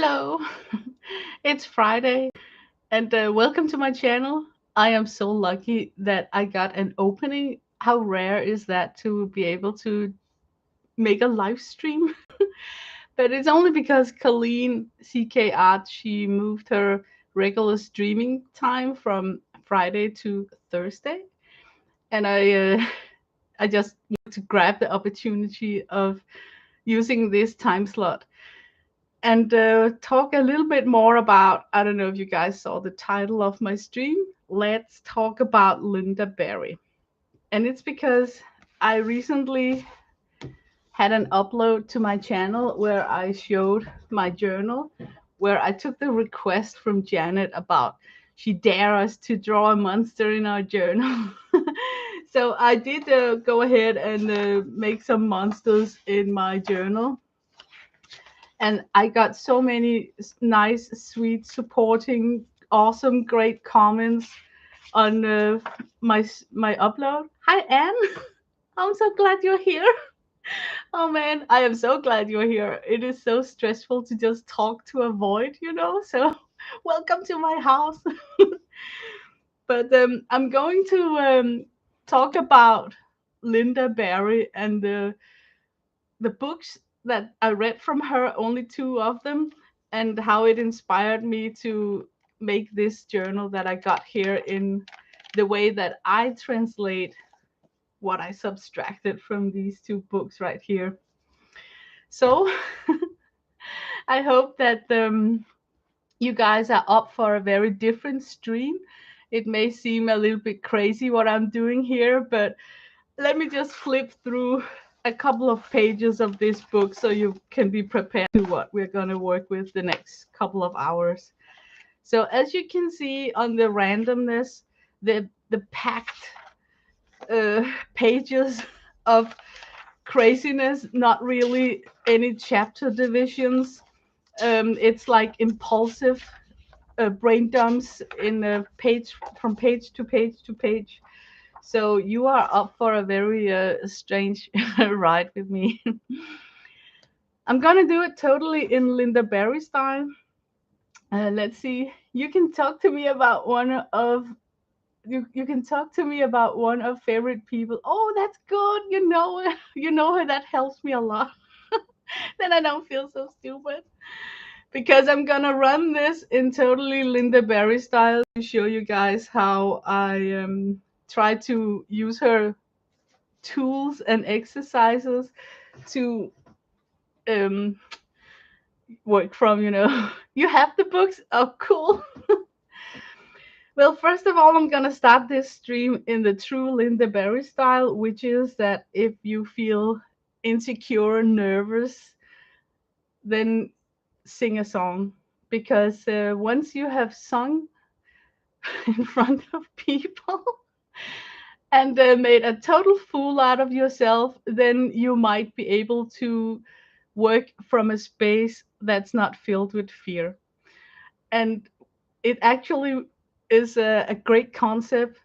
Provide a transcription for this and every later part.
Hello, it's Friday, and welcome to my channel. I am so lucky that I got an opening. How rare is that to be able to make a live stream? But it's only because Colleen CK Art she moved her regular streaming time from Friday to Thursday, and I just want to grab the opportunity of using this time slot and talk a little bit more about. I don't know if you guys saw the title of my stream. Let's talk about Lynda Barry. And it's because I recently had an upload to my channel where I showed my journal, where I took the request from Janet about she dare us to draw a monster in our journal. So I did go ahead and make some monsters in my journal, and I got so many nice, sweet, supporting, awesome, great comments on my upload. Hi, Anne. I'm so glad you're here. Oh man, I am so glad you're here. It is so stressful to just talk to a void. So welcome to my house. But I'm going to talk about Lynda Barry and the books that I read from her, only two of them, and how it inspired me to make this journal that I got here in the way that I translate what I subtracted from these two books right here. So I hope that you guys are up for a very different stream. It may seem a little bit crazy what I'm doing here, but let me just flip through a couple of pages of this book so you can be prepared to what we're going to work with the next couple of hours. So as you can see on the randomness, the packed pages of craziness, not really any chapter divisions. It's like impulsive brain dumps in a page from page to page to page. So you are up for a very strange ride with me. I'm gonna do it totally in Lynda Barry style. Let's see. You can talk to me about you can talk to me about one of favorite people. Oh, that's good. You know her. That helps me a lot. Then I don't feel so stupid because I'm gonna run this in totally Lynda Barry style to show you guys how I try to use her tools and exercises to um work from. You have the books. Oh, cool. Well, first of all, I'm gonna start this stream in the true Lynda Barry style, which is that if you feel insecure, nervous, then sing a song, because once you have sung in front of people and made a total fool out of yourself, then you might be able to work from a space that's not filled with fear. And it actually is a great concept.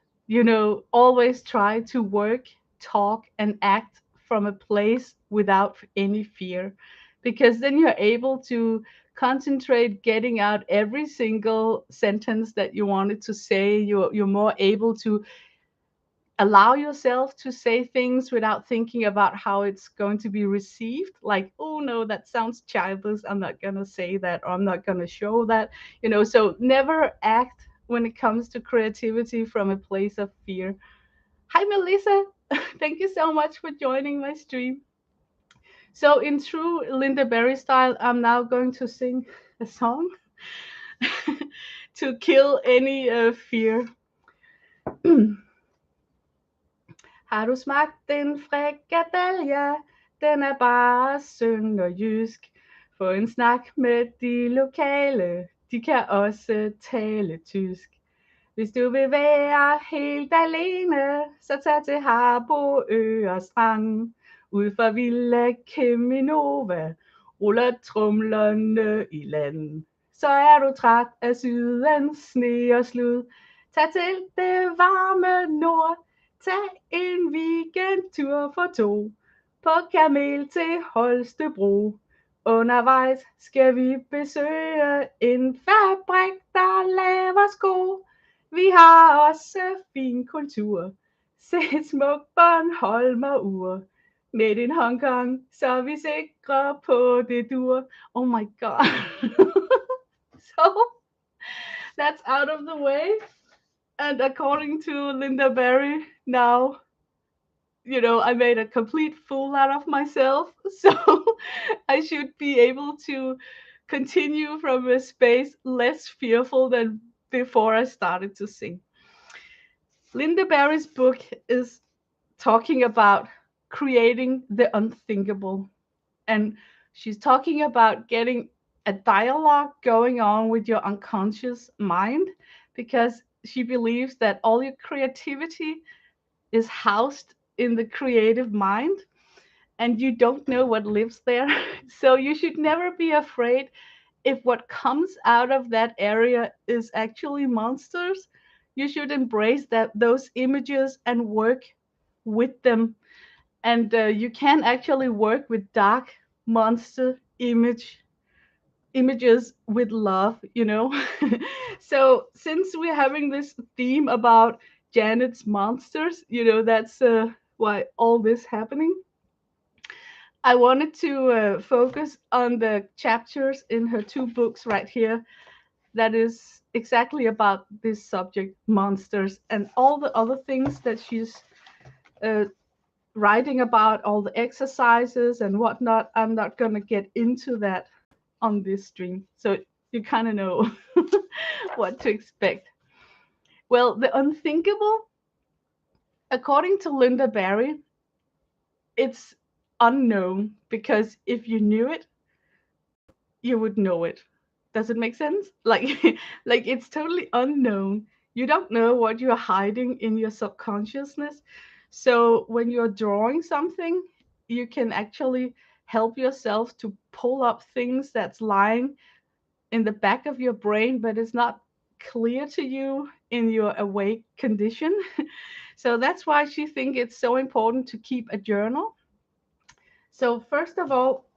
Always try to work, talk, and act from a place without any fear, because then you're able to concentrate getting out every single sentence that you wanted to say. You're more able to allow yourself to say things without thinking about how it's going to be received, like, oh no, that sounds childish, I'm not going to say that, or I'm not going to show that. So never act when it comes to creativity from a place of fear. Hi, Melissa. Thank you so much for joining my stream. So in true Lynda Barry style, I'm now going to sing a song to kill any fear. Har du smagt en frikadelle? Den er bare sønderjysk. Få en snak med de lokale, de kan også tale tysk. Hvis du vil være helt alene, så tag til Harboøre og Strand. Ud for Villa Keminova, ruller trumlerne i land. Så er du træt af sydens sne og slud, tag til det varme nord. Tag en weekendtur for to, på kamel til Holstebro. Undervejs skal vi besøge en fabrik, der laver sko. Vi har også fin kultur. Se et smukt Bornholmer-ur. Made in Hong Kong, så er vi sikre på det dur. Oh my god. So that's out of the way. And according to Lynda Barry, now, I made a complete fool out of myself. So I should be able to continue from a space less fearful than before I started to sing. Lynda Barry's book is talking about creating the unthinkable. And she's talking about getting a dialogue going on with your unconscious mind, because she believes that all your creativity is housed in the creative mind, and you don't know what lives there. So you should never be afraid if what comes out of that area is actually monsters. You should embrace those images and work with them. And you can actually work with dark monster images with love. So since we're having this theme about Janet's monsters, that's why all this happening. I wanted to focus on the chapters in her two books right here that is exactly about this subject, monsters, and all the other things that she's uh, writing about, all the exercises and whatnot. I'm not going to get into that on this stream. So you kind of know what to expect. Well, the unthinkable, according to Lynda Barry, it's unknown, because if you knew it, you would know it. Does it make sense? Like like it's totally unknown. You don't know what you're hiding in your subconsciousness. So when you're drawing something, you can actually help yourself to pull up things that's lying in the back of your brain, but it's not clear to you in your awake condition. So that's why she thinks it's so important to keep a journal. So first of all,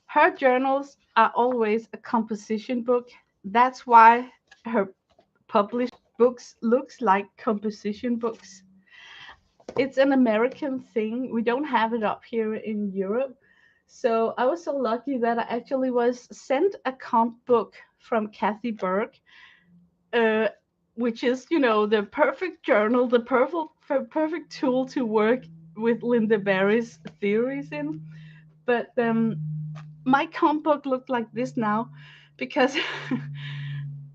her journals are always a composition book. That's why her published books looks like composition books. It's an American thing. We don't have it up here in Europe. So I was so lucky that I actually was sent a comp book from Kathy Burke, uh, which is, the perfect journal, the perfect tool to work with Lynda Barry's theories in. But my comp book looked like this now, because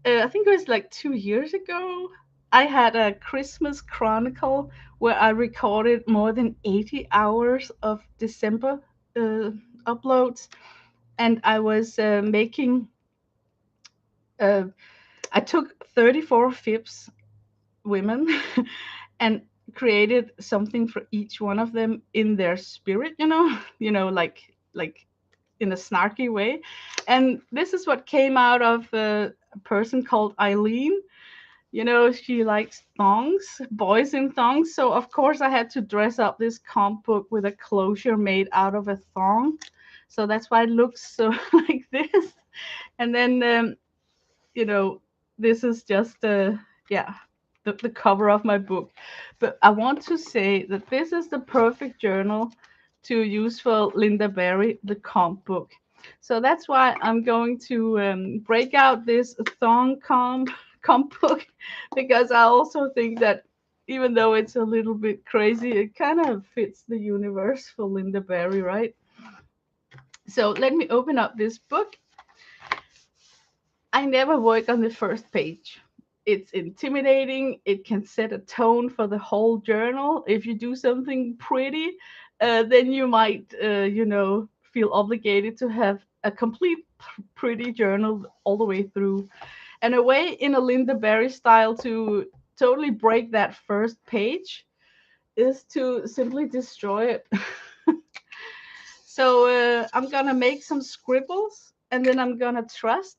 I think it was like 2 years ago. I had a Christmas chronicle where I recorded more than 80 hours of December uh, uploads, and I was making. Uh, I took 34 fibs women and created something for each one of them in their spirit, like in a snarky way. And this is what came out of a person called Eileen. She likes thongs, boys in thongs. So of course I had to dress up this comp book with a closure made out of a thong. So that's why it looks so like this. And then you know, this is just yeah, the cover of my book. But I want to say that this is the perfect journal to use for Lynda Barry, the comp book. So that's why I'm going to break out this thong comp book, because I also think that even though it's a little bit crazy, it kind of fits the universe for Lynda Barry, right? So let me open up this book. I never work on the first page. It's intimidating. It can set a tone for the whole journal. If you do something pretty, then you might, feel obligated to have a complete pretty journal all the way through. And a way in a Lynda Barry style to totally break that first page is to simply destroy it. So I'm gonna make some scribbles, and then I'm gonna trust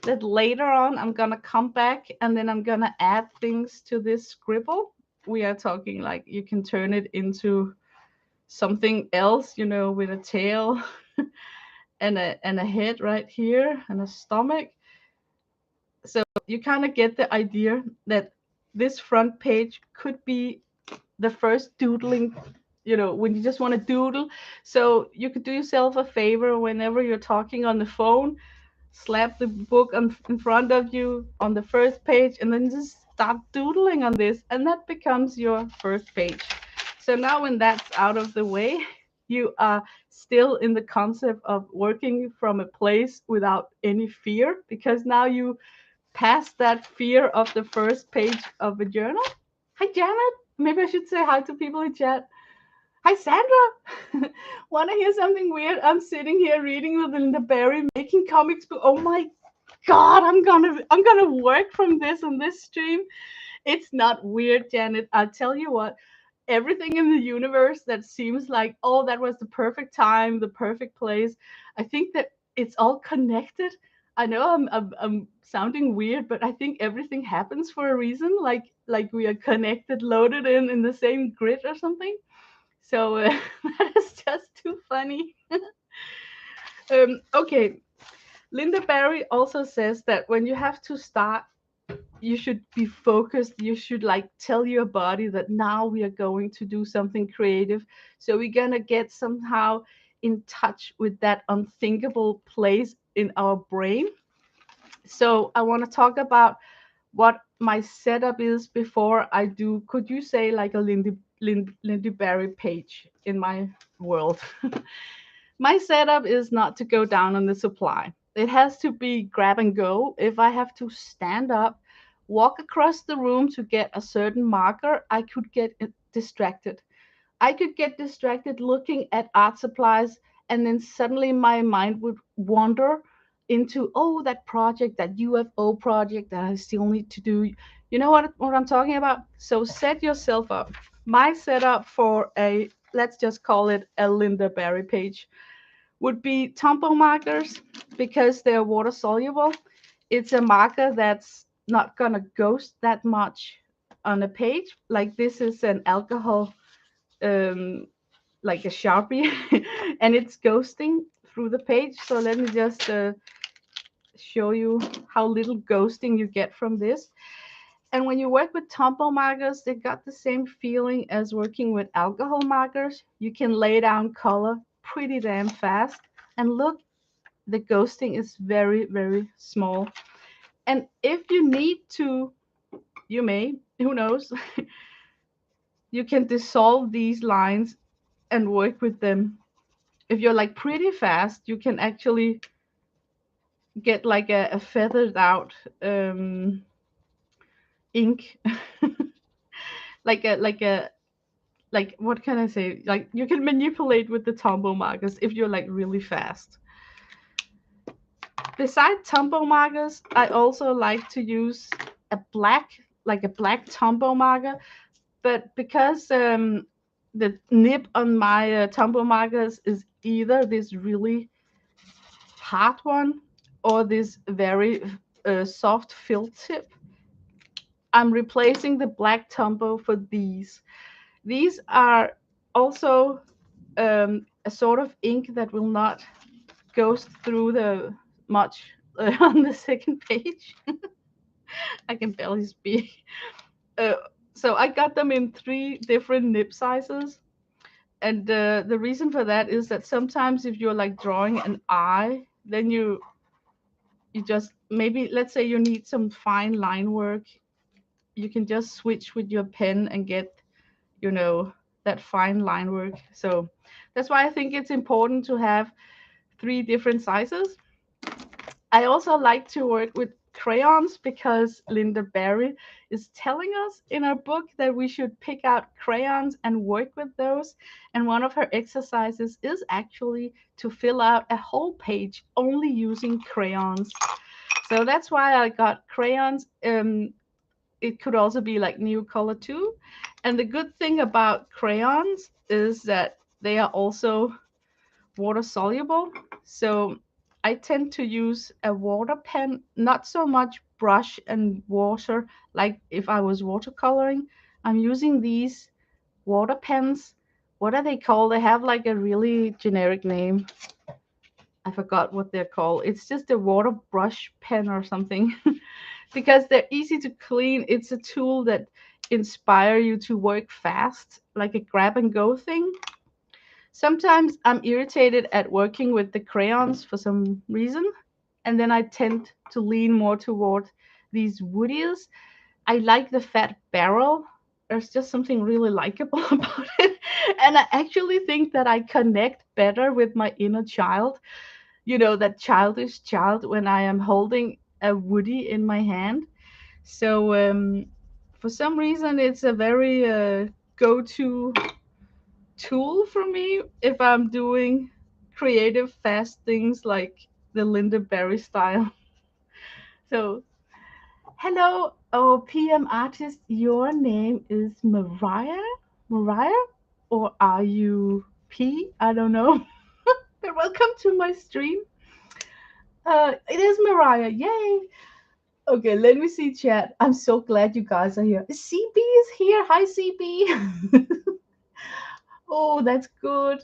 that later on I'm gonna come back, and then I'm gonna add things to this scribble. We are talking like you can turn it into something else, with a tail. and a head right here and a stomach. So you kind of get the idea that this front page could be the first doodling, when you just want to doodle. So you could do yourself a favor whenever you're talking on the phone, slap the book in front of you on the first page, and then just start doodling on this, and that becomes your first page. So now, when that's out of the way, you are still in the concept of working from a place without any fear, because now you pass that fear of the first page of a journal. Hi, Janet. Maybe I should say hi to people in chat. Hi, Sandra. Want to hear something weird? I'm sitting here reading with Lynda Barry, making comics book. Oh my God, I'm gonna work from this on this stream. It's not weird, Janet. I'll tell you what. Everything in the universe that seems like, oh, that was the perfect time, the perfect place. I think that it's all connected. I know I'm sounding weird, but I think everything happens for a reason. Like we are connected, loaded in the same grid or something. So that is just too funny. Okay, Lynda Barry also says that when you have to start, you should be focused. You should like tell your body that now we are going to do something creative. So we're gonna get somehow in touch with that unthinkable place in our brain. So I want to talk about what my setup is before I do. Could you say like a Lindy Barry page in my world? My setup is not to go down on the supply. It has to be grab and go. If I have to stand up, walk across the room to get a certain marker, I could get distracted. I could get distracted looking at art supplies, and then suddenly my mind would wander into, oh, that project, that UFO project that I still need to do. You know what I'm talking about? So set yourself up. My setup for a, let's just call it a Lynda Barry page, would be Tombow markers because they're water soluble. It's a marker that's not gonna ghost that much on a page. Like this is an alcohol, um, like a Sharpie, and it's ghosting through the page. So let me just show you how little ghosting you get from this. And when you work with Tombow markers, they got the same feeling as working with alcohol markers. You can lay down color pretty damn fast. And look, the ghosting is very, very small. And if you need to, you may, who knows, you can dissolve these lines and work with them. If you're like pretty fast, you can actually get like a feathered out ink, like a like what can I say? Like you can manipulate with the Tombow markers if you're like really fast. Besides Tombow markers, I also like to use a black, like a black Tombow marker, but because the nib on my Tombow markers is either this really hard one or this very soft fill tip, I'm replacing the black Tombow for these. These are also a sort of ink that will not ghost through the much on the second page. I can barely speak. Uh, so I got them in 3 different nib sizes. And the reason for that is that sometimes if you're like drawing an eye, then you just maybe, let's say you need some fine line work, you can just switch with your pen and get, you know, that fine line work. So that's why I think it's important to have 3 different sizes. I also like to work with crayons because Lynda Barry is telling us in her book that we should pick out crayons and work with those. And one of her exercises is actually to fill out a whole page only using crayons. So that's why I got crayons. It could also be like new color too. And the good thing about crayons is that they are also water soluble. So I tend to use a water pen, not so much brush and water like if I was watercoloring. I'm using these water pens. What are they called? They have like a really generic name. I forgot what they're called. It's just a water brush pen or something. Because they're easy to clean. It's a tool that inspire you to work fast, like a grab and go thing. Sometimes I'm irritated at working with the crayons for some reason, and then I tend to lean more toward these woodies. I like the fat barrel. There's just something really likable about it. And I actually think that I connect better with my inner child, that childish child when I am holding a woody in my hand. So for some reason, it's a very go-to tool for me if I'm doing creative, fast things like the Lynda Barry style. So, hello, oh PM artist, your name is Mariah? Mariah? Or are you P? I don't know. But welcome to my stream. It is Mariah. Yay! Okay, let me see chat. I'm so glad you guys are here. CB is here. Hi, CB. Oh, that's good.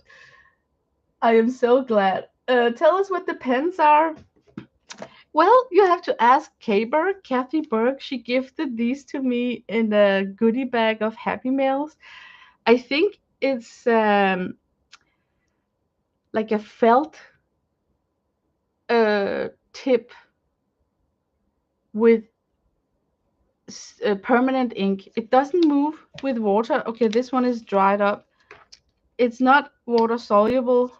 I am so glad. Tell us what the pens are. Well, you have to ask Kathy Berg. She gifted these to me in a goodie bag of Happy Meals. I think it's like a felt tip with permanent ink. It doesn't move with water. Okay, this one is dried up. It's not water soluble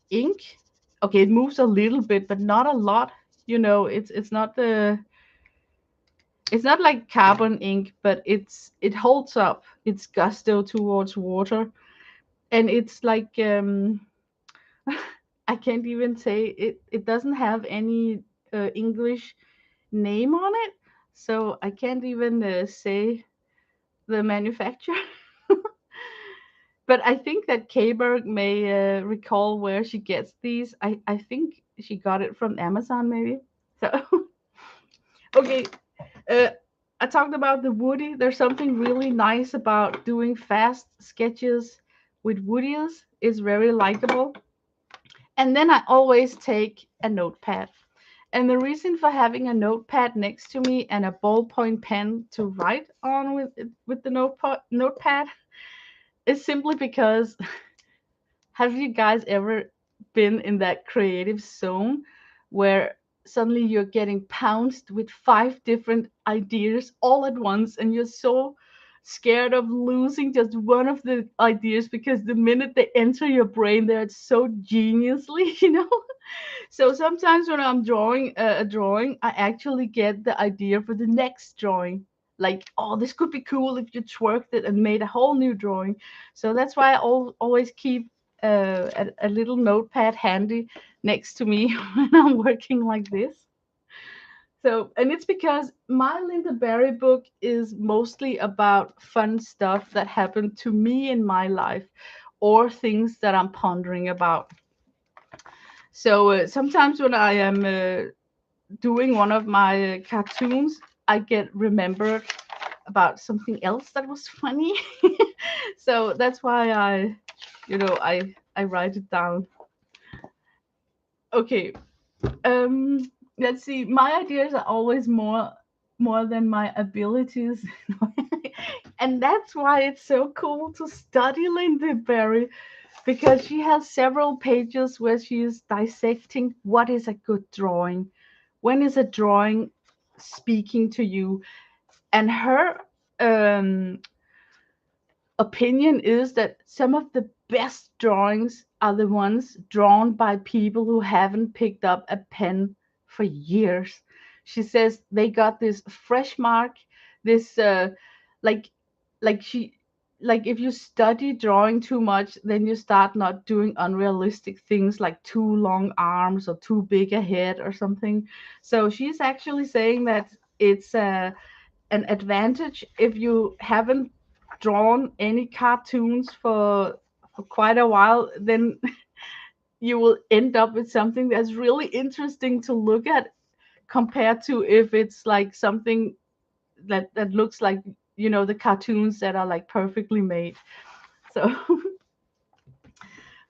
ink. Okay, it moves a little bit, but not a lot. It's not like carbon ink, but it holds up its gusto towards water, and it's like I can't even say it. It doesn't have any English name on it, so I can't even say the manufacturer. But I think that Kberg may recall where she gets these. I think she got it from Amazon, maybe. So, okay, uh, I talked about the woody. There's something really nice about doing fast sketches with woodies. It's very likable. And then I always take a notepad. And the reason for having a notepad next to me and a ballpoint pen to write on with the notepad is simply because have you guys ever been in that creative zone where suddenly you're getting pounced with five different ideas all at once and you're so scared of losing just one of the ideas because the minute they enter your brain, they're so geniusly, So sometimes when I'm drawing a drawing, I actually get the idea for the next drawing. Like, oh, this could be cool if you twerked it and made a whole new drawing. So that's why I always keep a little notepad handy next to me when I'm working like this. So, and it's because my Lynda Barry book is mostly about fun stuff that happened to me in my life or things that I'm pondering about. So sometimes when I am doing one of my cartoons, I get remembered about something else that was funny. So that's why I write it down. Okay. Um let's see. My ideas are always more than my abilities. And that's why it's so cool to study Linda Barry because she has several pages where she is dissecting what is a good drawing. When is a drawing speaking to you? And her um, opinion is that some of the best drawings are the ones drawn by people who haven't picked up a pen for years. She says they got this fresh mark, this like like she like if you study drawing too much, then you start not doing unrealistic things like too long arms or too big a head or something. So she's actually saying that it's an advantage if you haven't drawn any cartoons for quite a while, then you will end up with something that's really interesting to look at compared to if it's like something that looks like the cartoons that are like perfectly made. So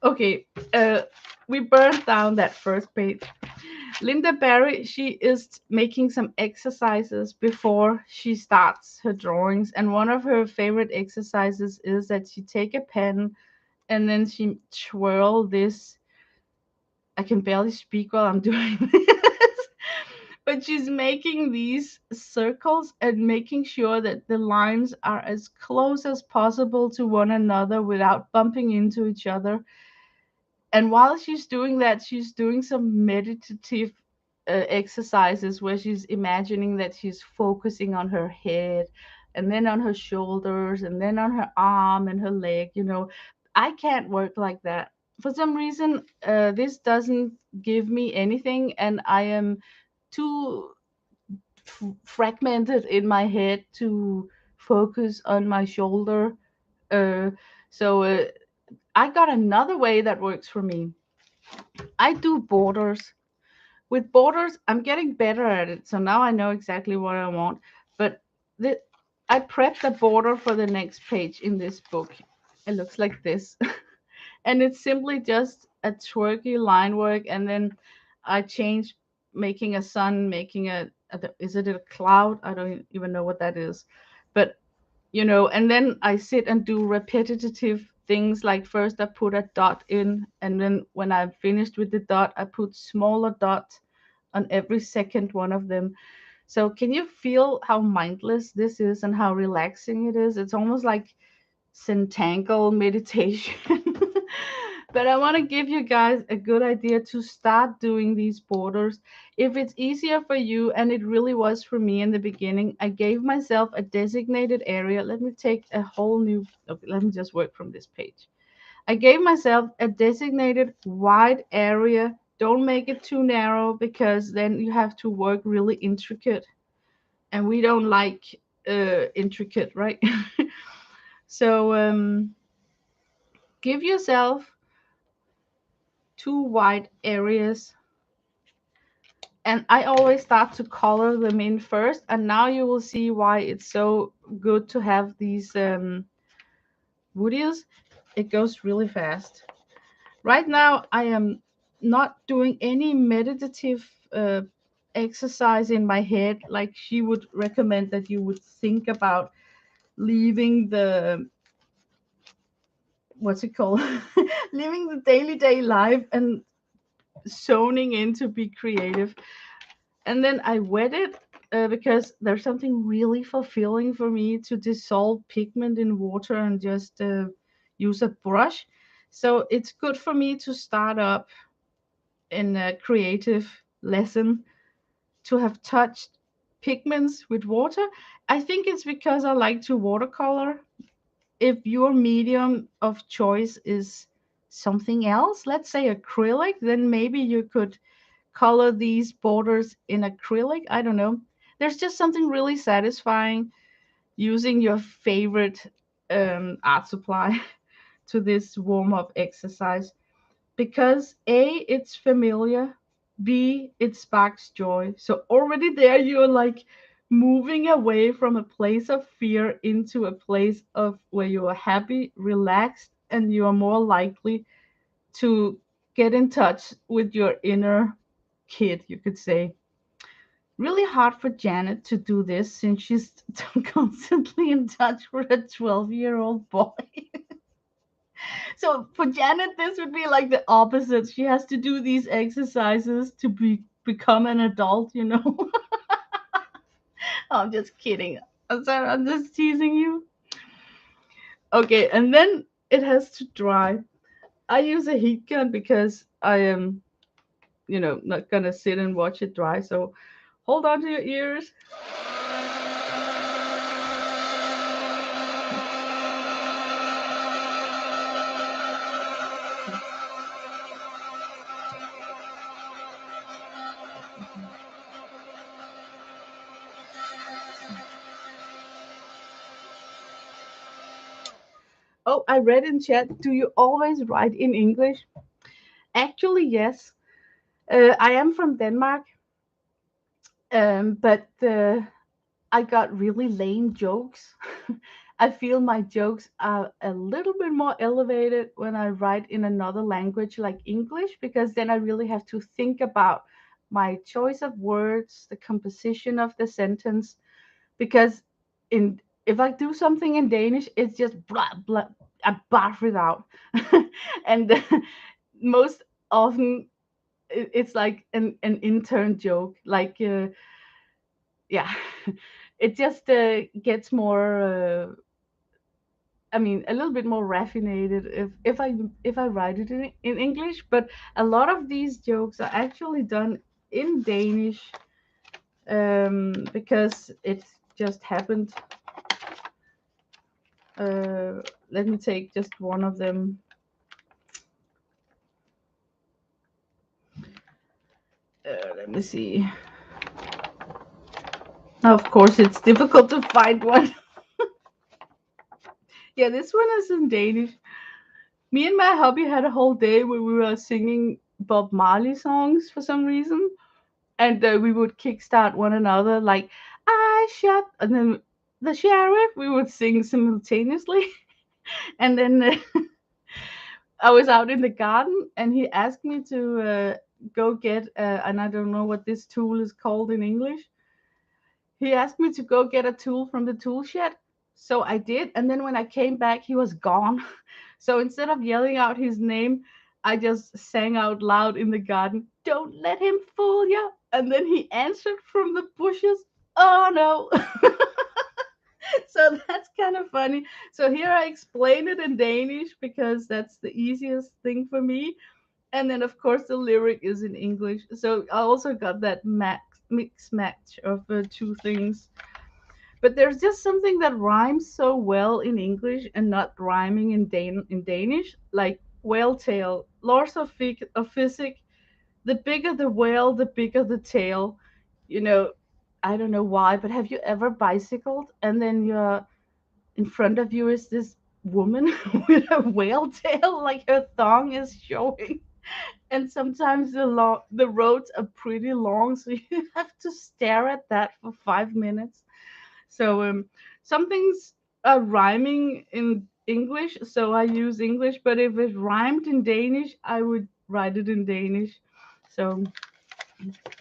okay, uh we burned down that first page. Lynda Barry, she is making some exercises before she starts her drawings, and one of her favorite exercises is that she take a pen and then she twirl this. I can barely speak while I'm doing this. But she's making these circles and making sure that the lines are as close as possible to one another without bumping into each other. And while she's doing that, she's doing some meditative exercises where she's imagining that she's focusing on her head and then on her shoulders and then on her arm and her leg. I can't work like that. For some reason, this doesn't give me anything, and I am too fragmented in my head to focus on my shoulder. Uh, so I got another way that works for me. I do borders. With borders, I'm getting better at it. So now I know exactly what I want. But the, I prepped a border for the next page in this book. It looks like this. And it's simply just a twerky line work. And then I change making a sun, making is it a cloud? I don't even know what that is. But and then I sit and do repetitive things, like first I put a dot in, and then when I'm finished with the dot, I put smaller dots on every second one of them. So can you feel how mindless this is and how relaxing it is? It's almost like centangle meditation. But I want to give you guys a good idea to start doing these borders. If it's easier for you, and it really was for me in the beginning, I gave myself a designated area. Let me take a whole new, okay, let me just work from this page. I gave myself a designated wide area. Don't make it too narrow, because then you have to work really intricate. And we don't like intricate, right? So give yourself two wide areas, and I always start to color them in first, and now you will see why it's so good to have these woodies. It goes really fast. Right now I am not doing any meditative exercise in my head, like she would recommend that you would think about leaving the, what's it called, living the daily day life and zoning in to be creative. And then I wet it, because there's something really fulfilling for me to dissolve pigment in water and just use a brush. So it's good for me to start up in a creative lesson to have touched pigments with water. I think it's because I like to watercolor. If your medium of choice is something else, let's say acrylic, then maybe you could color these borders in acrylic. I don't know. There's just something really satisfying using your favorite art supply to this warm up exercise, because A, it's familiar, B, it sparks joy. So already there you're like moving away from a place of fear into a place of where you are happy, relaxed, and you are more likely to get in touch with your inner kid, you could say. Really hard for Janet to do this since she's constantly in touch with a 12-year-old boy. So for Janet, this would be like the opposite. She has to do these exercises to become an adult. I'm just kidding. I'm sorry, I'm just teasing you. Okay, and then it has to dry. I use a heat gun because I am, not gonna sit and watch it dry. So hold on to your ears. Oh, I read in chat. Do you always write in English? Actually, yes. I am from Denmark, but I got really lame jokes. I feel my jokes are a little bit more elevated when I write in another language like English, because then I really have to think about my choice of words, the composition of the sentence. Because in if I do something in Danish, it's just blah blah, I barf it out, and most often it's like an intern joke, like yeah, it just gets more. I mean, a little bit more raffinated if I write it in English, but a lot of these jokes are actually done in Danish, because it just happened. Uh, Let me take just one of them. Let me see. Of course, it's difficult to find one. Yeah, this one is in Danish. Me and my hubby had a whole day where we were singing Bob Marley songs for some reason, and we would kickstart one another like "I shot," and then the sheriff. We would sing simultaneously, and then I was out in the garden, and he asked me to go get, and I don't know what this tool is called in English. He asked me to go get a tool from the tool shed. So I did. And then when I came back, he was gone. So instead of yelling out his name, I just sang out loud in the garden, "Don't let him fool you." And then he answered from the bushes, "Oh no." So that's kind of funny. So here I explain it in Danish because that's the easiest thing for me. And then, of course, the lyric is in English. So I also got that mix match of two things. But there's just something that rhymes so well in English and not rhyming in Danish, like whale tail. Laws of physics. The bigger the whale, the bigger the tail. You know, I don't know why, but have you ever bicycled and then you're in front of you is this woman with a whale tail, like her thong is showing, and sometimes the roads are pretty long, so you have to stare at that for 5 minutes. So some things are rhyming in English, so I use English. But if it rhymed in Danish, I would write it in Danish. So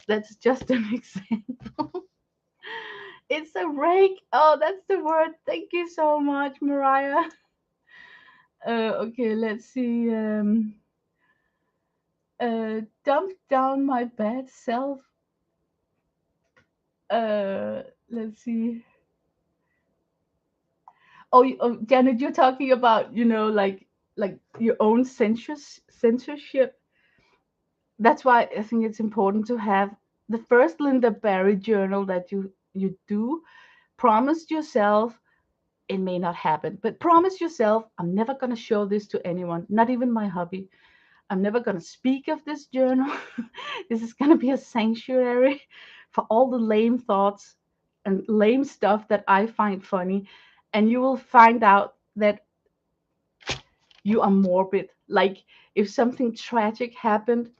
that's just an example. It's a rake. Oh, that's the word. Thank you so much, Mariah. Okay, let's see. Dump down my bad self. Let's see. Oh, oh, Janet, you're talking about, like your own censorship. That's why I think it's important to have the first Lynda Barry journal that you do. Promise yourself it may not happen, but promise yourself I'm never gonna show this to anyone, not even my hubby. I'm never gonna speak of this journal. This is gonna be a sanctuary for all the lame thoughts and lame stuff that I find funny, and you will find out that you are morbid. Like if something tragic happened,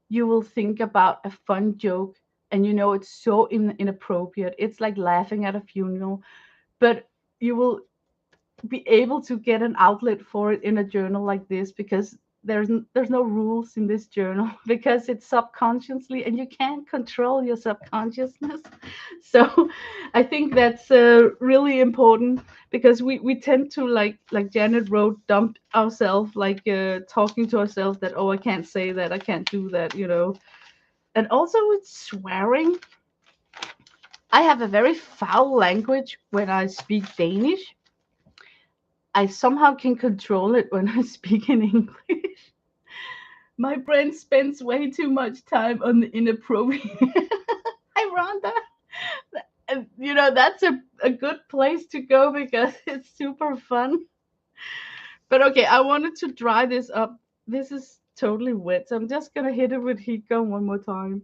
you will think about a fun joke, and it's so inappropriate. It's like laughing at a funeral, but you will be able to get an outlet for it in a journal like this, because there's no rules in this journal because it's subconsciously and you can't control your subconsciousness. So I think that's really important, because we tend to, like Janet wrote, dump ourselves, like talking to ourselves that, oh, I can't say that, I can't do that. And also with swearing, I have a very foul language when I speak Danish. I somehow can control it when I speak in English. My brain spends way too much time on the inappropriate. Hi, Rhonda. And that's a good place to go because it's super fun. But okay, I wanted to dry this up. This is totally wet, so I'm just gonna hit it with heat gun one more time.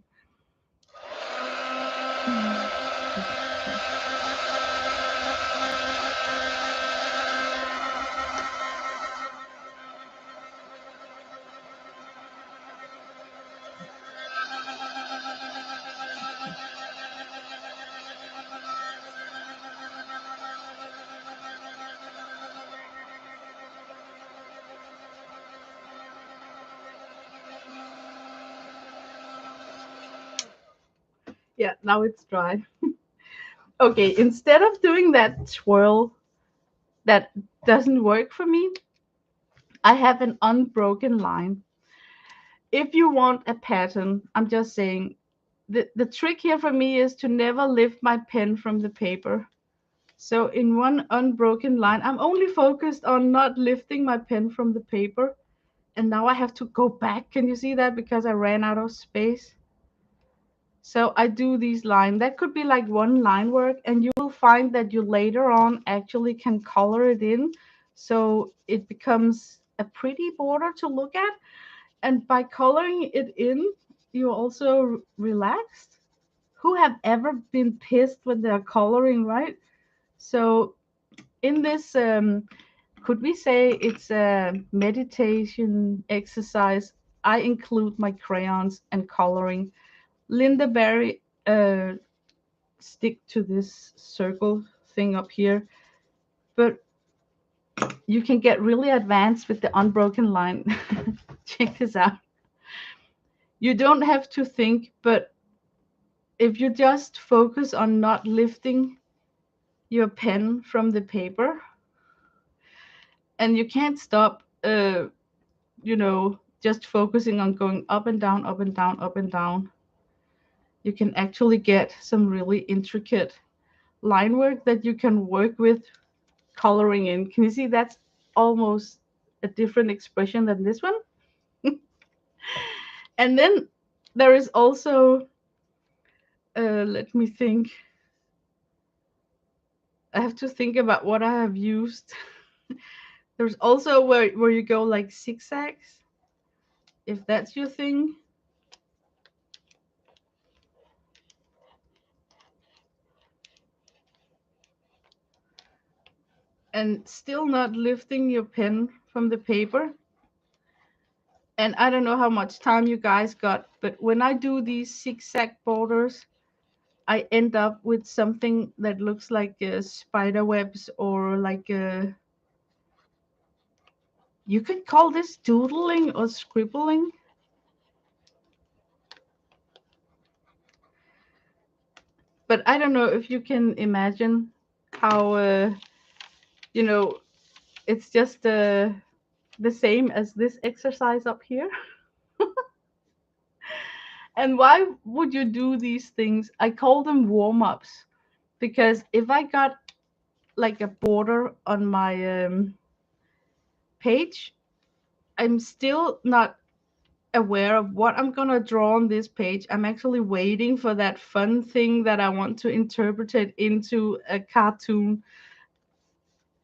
Yeah, now it's dry. Okay, instead of doing that swirl that doesn't work for me, I have an unbroken line. If you want a pattern, I'm just saying the trick here for me is to never lift my pen from the paper. So in one unbroken line, I'm only focused on not lifting my pen from the paper. And now I have to go back. Can you see that? Because I ran out of space. So I do these lines. That could be like one line work, and you will find that you later on actually can color it in. So it becomes a pretty border to look at. And by coloring it in, you're also relaxed. Who have ever been pissed when they're coloring, right? So in this, could we say it's a meditation exercise? I include my crayons and coloring. Lynda Barry stick to this circle thing up here, but you can get really advanced with the unbroken line. Check this out. You don't have to think, but if you just focus on not lifting your pen from the paper, and you can't stop, just focusing on going up and down, up and down, up and down, you can actually get some really intricate line work that you can work with coloring in. Can you see that's almost a different expression than this one? And then there is also, let me think. I have to think about what I have used. There's also where you go like zigzags, if that's your thing. And still not lifting your pen from the paper. And I don't know how much time you guys got, but when I do these zigzag borders, I end up with something that looks like spider webs or like you could call this doodling or scribbling. But I don't know if you can imagine how, you know, it's just the same as this exercise up here. And why would you do these things? I call them warm ups because if I got like a border on my page, I'm still not aware of what I'm gonna draw on this page. I'm actually waiting for that fun thing that I want to interpret it into a cartoon.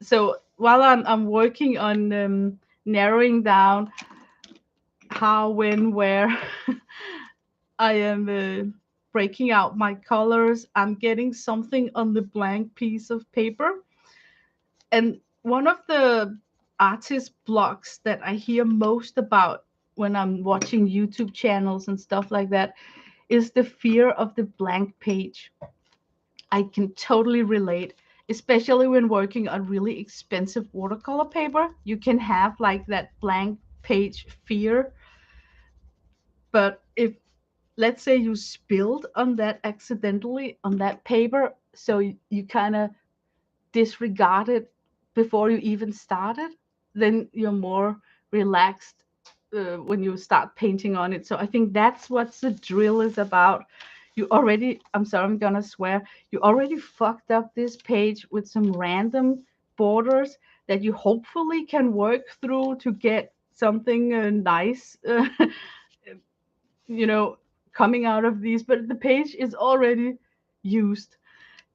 So while I'm working on narrowing down how, when, where, I am breaking out my colors. I'm getting something on the blank piece of paper. And one of the artist blogs that I hear most about when I'm watching YouTube channels and stuff like that is the fear of the blank page. I can totally relate, especially when working on really expensive watercolor paper. You can have like that blank page fear. But if, let's say, you spilled on that accidentally on that paper, so you kind of disregard it before you even started, then you're more relaxed when you start painting on it. So I think that's what the drill is about. You already, I'm sorry, I'm gonna swear, you already fucked up this page with some random borders that you hopefully can work through to get something nice, you know, coming out of these, but the page is already used.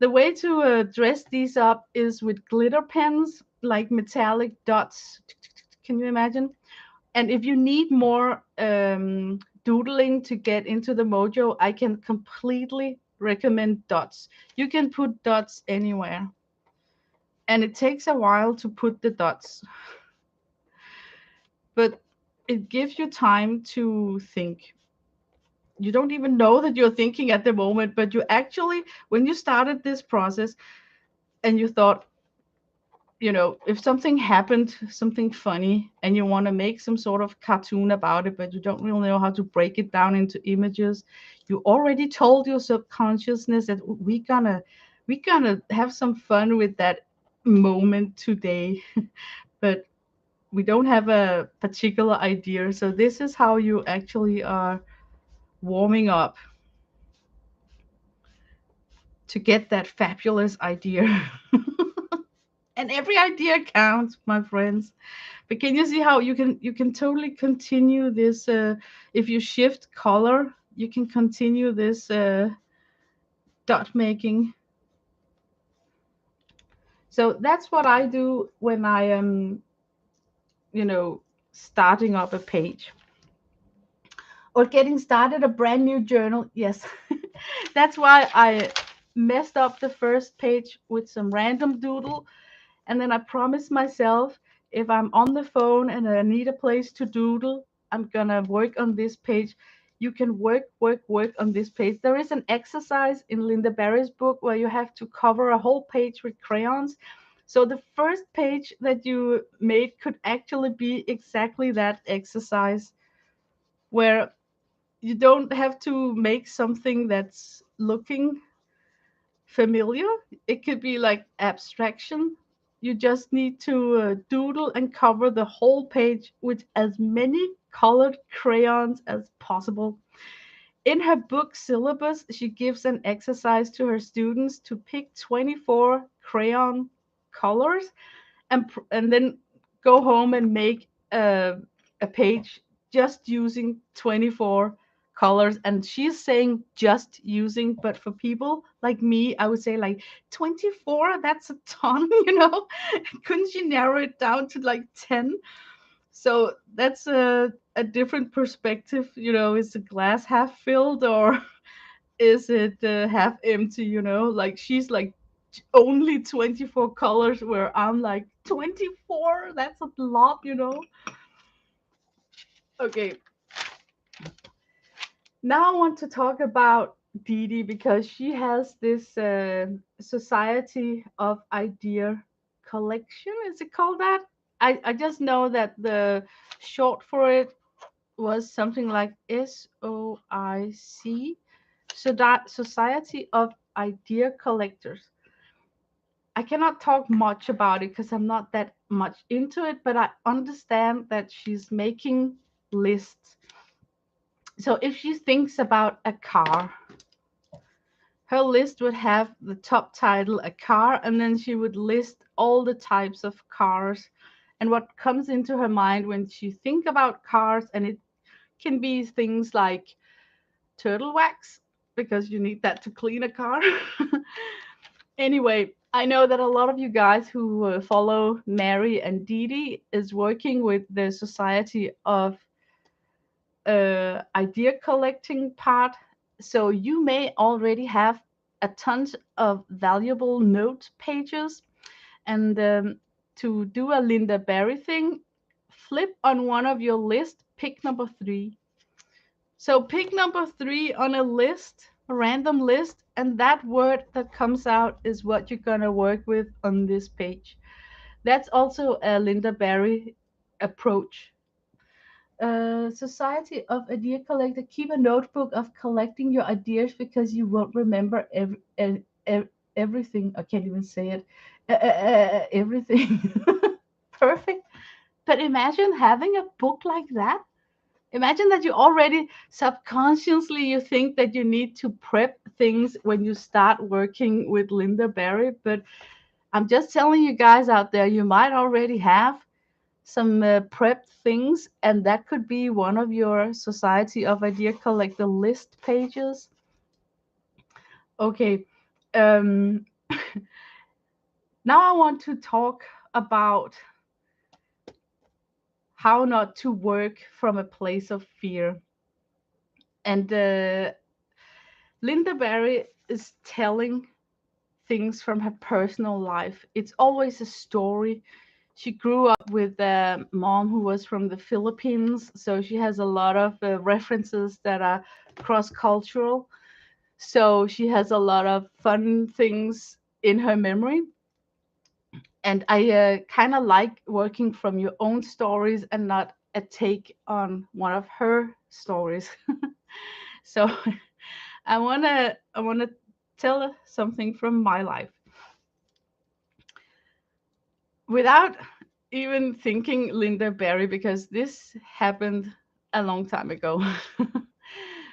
The way to dress these up is with glitter pens, like metallic dots. Can you imagine? And if you need more doodling to get into the mojo, I can completely recommend dots. You can put dots anywhere. And it takes a while to put the dots, but it gives you time to think. You don't even know that you're thinking at the moment, but you actually, when you started this process and you thought, if something happened, something funny, and you want to make some sort of cartoon about it, but you don't really know how to break it down into images, you already told your subconsciousness that we're gonna have some fun with that moment today, but we don't have a particular idea. So this is how you actually are warming up to get that fabulous idea. And every idea counts, my friends. But can you see how you can totally continue this if you shift color, you can continue this dot making. So that's what I do when I am, you know, starting up a page or getting started a brand new journal. Yes. That's why I messed up the first page with some random doodle. And then I promised myself, if I'm on the phone and I need a place to doodle, I'm gonna work on this page. You can work on this page. There is an exercise in Lynda Barry's book where you have to cover a whole page with crayons. So the first page that you made could actually be exactly that exercise, where you don't have to make something that's looking familiar. It could be like abstraction. You just need to doodle and cover the whole page with as many colored crayons as possible. In her book syllabus, she gives an exercise to her students to pick 24 crayon colors and then go home and make a page just using 24 colors. And she's saying just using, but for people like me, I would say like 24, that's a ton. Couldn't she narrow it down to like 10? So that's a different perspective. Is the glass half filled, or is it half empty? Like she's like only 24 colors, where I'm like 24, that's a lot. Okay, now I want to talk about Dee Dee, because she has this Society of Idea collection. Is it called that? I just know that the short for it was something like SOIC, so that Society of Idea Collectors. I cannot talk much about it because I'm not that much into it, but I understand that she's making lists. So if she thinks about a car, her list would have the top title, a car, and then she would list all the types of cars and what comes into her mind when she think about cars. And it can be things like turtle wax, because you need that to clean a car. Anyway, I know that a lot of you guys who follow Mary and Dee Dee is working with the Society of Idea Collecting part. So you may already have a tons of valuable note pages. And to do a Lynda Barry thing, flip on one of your list, pick number 3. So pick number 3 on a list, a random list, and that word that comes out is what you're gonna work with on this page. That's also a Lynda Barry approach. Society of Idea Collector. Keep a notebook of collecting your ideas, because you won't remember everything. I can't even say it. Everything. Perfect. But imagine having a book like that. Imagine that you already subconsciously you think that you need to prep things when you start working with Lynda Barry. But I'm just telling you guys out there, you might already have some prepped things, and that could be one of your Society of Idea Collector list pages. Okay, um, now I want to talk about how not to work from a place of fear. And Lynda Barry is telling things from her personal life. It's always a story. She grew up with a mom who was from the Philippines, so she has a lot of references that are cross cultural. So she has a lot of fun things in her memory. And I kind of like working from your own stories and not a take on one of her stories. So I wanna tell something from my life without even thinking Lynda Barry, because this happened a long time ago.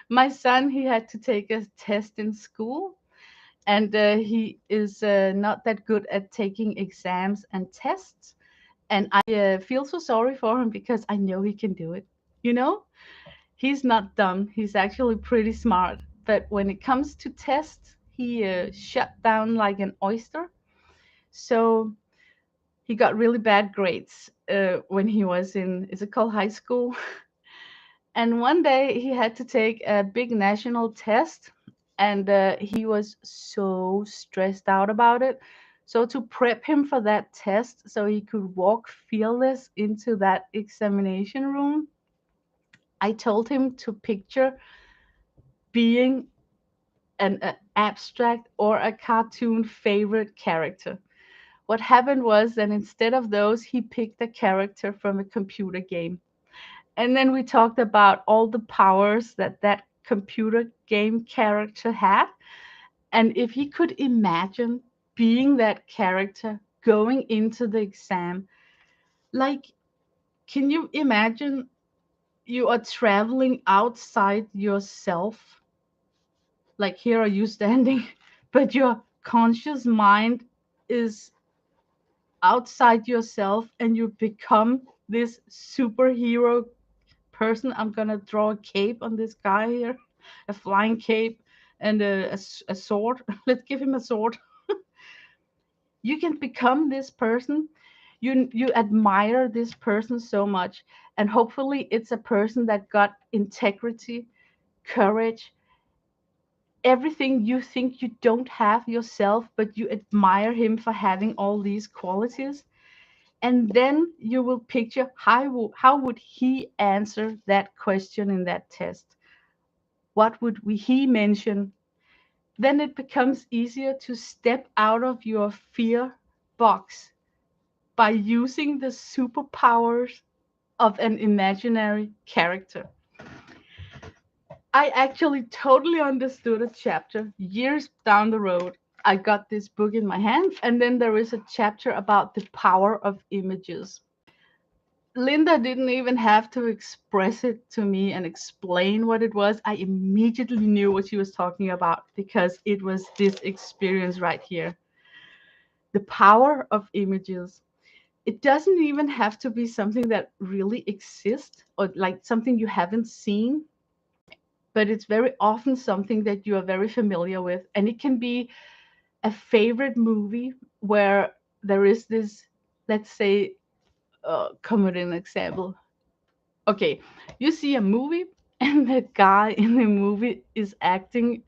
My son, he had to take a test in school, and he is not that good at taking exams and tests. And I feel so sorry for him because I know he can do it. You know, he's not dumb. He's actually pretty smart. But when it comes to tests, he shut down like an oyster. So he got really bad grades when he was in, is it called high school? And one day he had to take a big national test, and he was so stressed out about it. So, to prep him for that test so he could walk fearless into that examination room, I told him to picture being an abstract or a cartoon favorite character. What happened was that instead of those, he picked a character from a computer game. And then we talked about all the powers that that computer game character had. And if he could imagine being that character going into the exam, like, can you imagine you are traveling outside yourself? Like, here are you standing, but your conscious mind is outside yourself and you become this superhero person. I'm gonna draw a cape on this guy here, a flying cape and a sword. Let's give him a sword. You can become this person. You admire this person so much, and hopefully it's a person that got integrity, courage, everything you think you don't have yourself, but you admire him for having all these qualities. And then you will picture how would he answer that question in that test. What would he mention? Then it becomes easier to step out of your fear box by using the superpowers of an imaginary character. I actually totally understood a chapter years down the road. I got this book in my hand, and then there is a chapter about the power of images. Lynda didn't even have to express it to me and explain what it was. I immediately knew what she was talking about because it was this experience right here. The power of images. It doesn't even have to be something that really exists or like something you haven't seen, but it's very often something that you are very familiar with. And it can be a favorite movie where there is this, let's say, come with an example. Okay, you see a movie and the guy in the movie is acting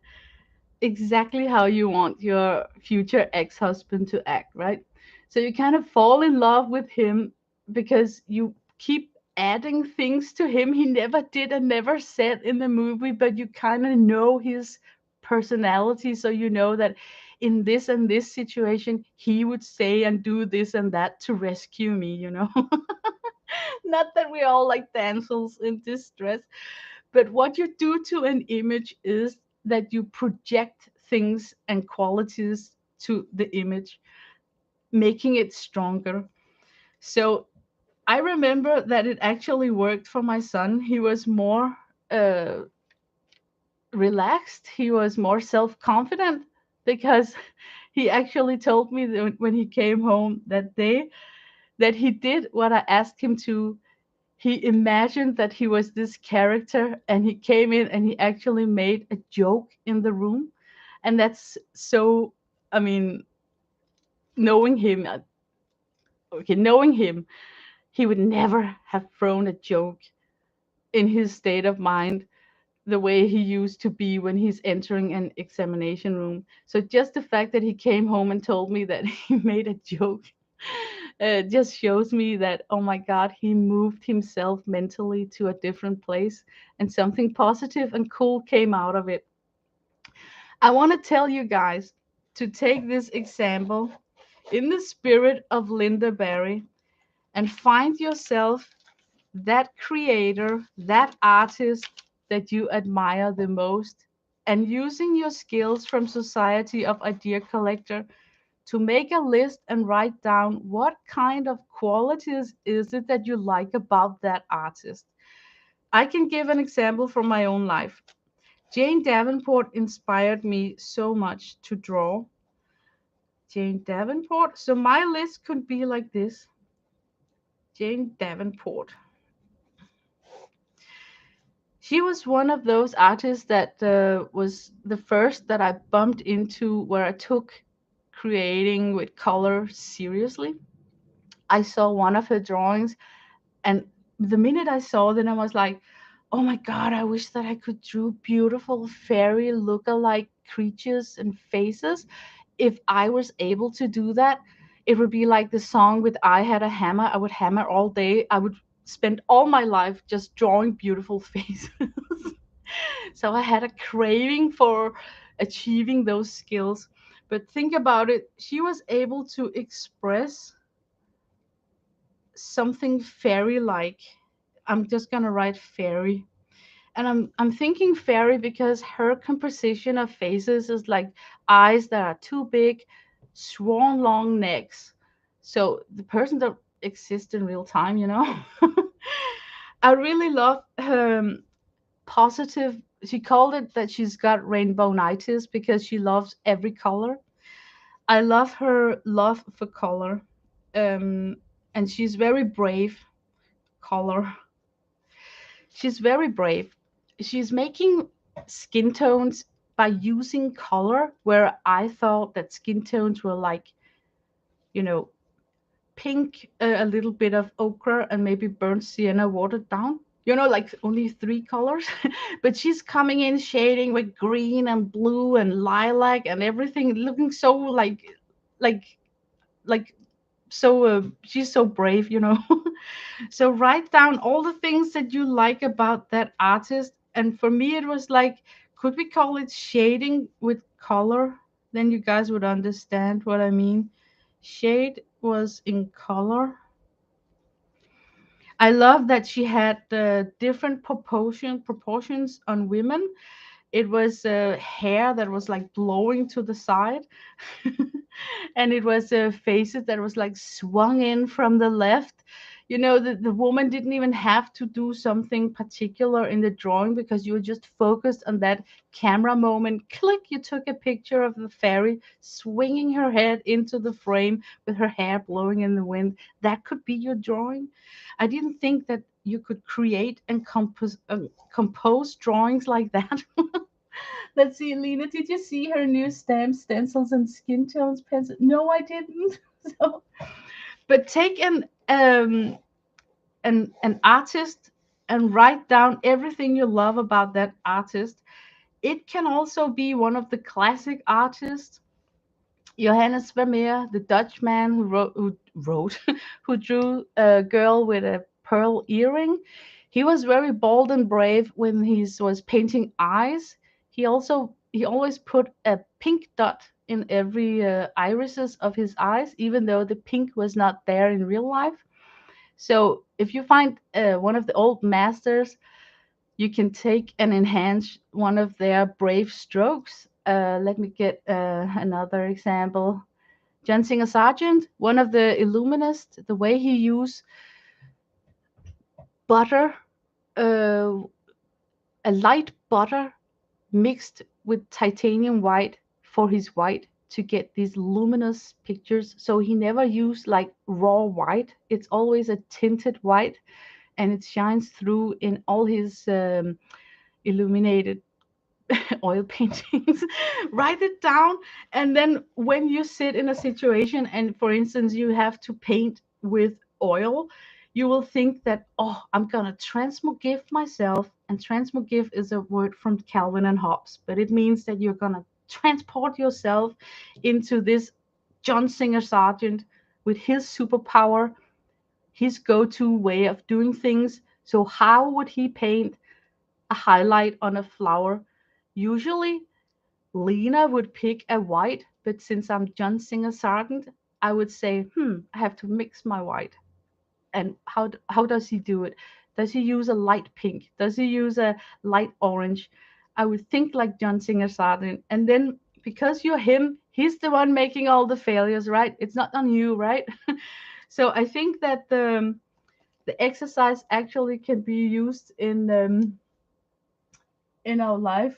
exactly how you want your future ex-husband to act, right? So you kind of fall in love with him because you keep adding things to him he never did and never said in the movie, but you kind of know his personality, so you know that in this and this situation he would say and do this and that to rescue me, you know. Not that we're all like damsels in distress, but what you do to an image is that you project things and qualities to the image, making it stronger. So I remember that it actually worked for my son. He was more uh, relaxed, he was more self confident because he actually told me that when he came home that day that he did what I asked him to. He imagined that he was this character and he came in and he actually made a joke in the room. And that's so, I mean, knowing him, okay, knowing him, he would never have thrown a joke in his state of mind the way he used to be when he's entering an examination room. So just the fact that he came home and told me that he made a joke just shows me that, oh my God, he moved himself mentally to a different place and something positive and cool came out of it. I want to tell you guys to take this example in the spirit of Lynda Barry and find yourself that creator, that artist that you admire the most, and using your skills from Society of Idea Collector to make a list and write down what kind of qualities is it that you like about that artist. I can give an example from my own life. Jane Davenport inspired me so much to draw. Jane Davenport. So my list could be like this. Jane Davenport. She was one of those artists that was the first that I bumped into where I took creating with color seriously. I saw one of her drawings, and the minute I saw them, I was like, oh my God, I wish that I could draw beautiful fairy look-alike creatures and faces. If I was able to do that, it would be like the song with I Had a Hammer. I would hammer all day. I would spend all my life just drawing beautiful faces. So I had a craving for achieving those skills. But think about it, she was able to express something fairy like. I'm just gonna write fairy. And I'm thinking fairy because her composition of faces is like eyes that are too big, swan long necks. So the person that exists in real time, you know. I really love her positive. She called it that she's got rainbow nighties because she loves every color. I love her love for color. Um, and she's very brave. Color. She's very brave. She's making skin tones by using color where I thought that skin tones were like, you know, pink, a little bit of ochre, and maybe burnt sienna watered down. You know, like only three colors. But she's coming in shading with green and blue and lilac and everything, looking so like, like so. She's so brave, you know. So write down all the things that you like about that artist. And for me, it was like, could we call it shading with color? Then you guys would understand what I mean. Shade was in color. I love that she had different proportions on women. It was hair that was like blowing to the side, and it was faces that was like swung in from the left. You know, the woman didn't even have to do something particular in the drawing because you were just focused on that camera moment. Click, you took a picture of the fairy swinging her head into the frame with her hair blowing in the wind. That could be your drawing. I didn't think that you could create and compose drawings like that. Let's see, Lena, did you see her new stamps, stencils, and skin tones pencil? No, I didn't. So, but take an artist and write down everything you love about that artist. It can also be one of the classic artists. Johannes Vermeer, the Dutchman who wrote who drew a girl with a pearl earring. He was very bold and brave when he was painting eyes. He always put a pink dot in every irises of his eyes, even though the pink was not there in real life. So if you find one of the old masters, you can take and enhance one of their brave strokes. Let me get another example. John Singer Sargent, one of the illuminists, the way he used butter, uh, a light butter mixed with titanium white for his white to get these luminous pictures. So he never used like raw white. It's always a tinted white, and it shines through in all his illuminated oil paintings. Write it down, and then when you sit in a situation and for instance you have to paint with oil, you will think that, oh, I'm gonna transmogrify myself. And transmogrify is a word from Calvin and Hobbes, but it means that you're gonna transport yourself into this John Singer Sargent with his superpower, his go-to way of doing things. So how would he paint a highlight on a flower? Usually Lena would pick a white, but since I'm John Singer Sargent, I would say, I have to mix my white. And how does he do it? Does he use a light pink? Does he use a light orange? I would think like John Singer Sargent. And then because you're him, he's the one making all the failures, right? It's not on you, right? So I think that the exercise actually can be used in our life.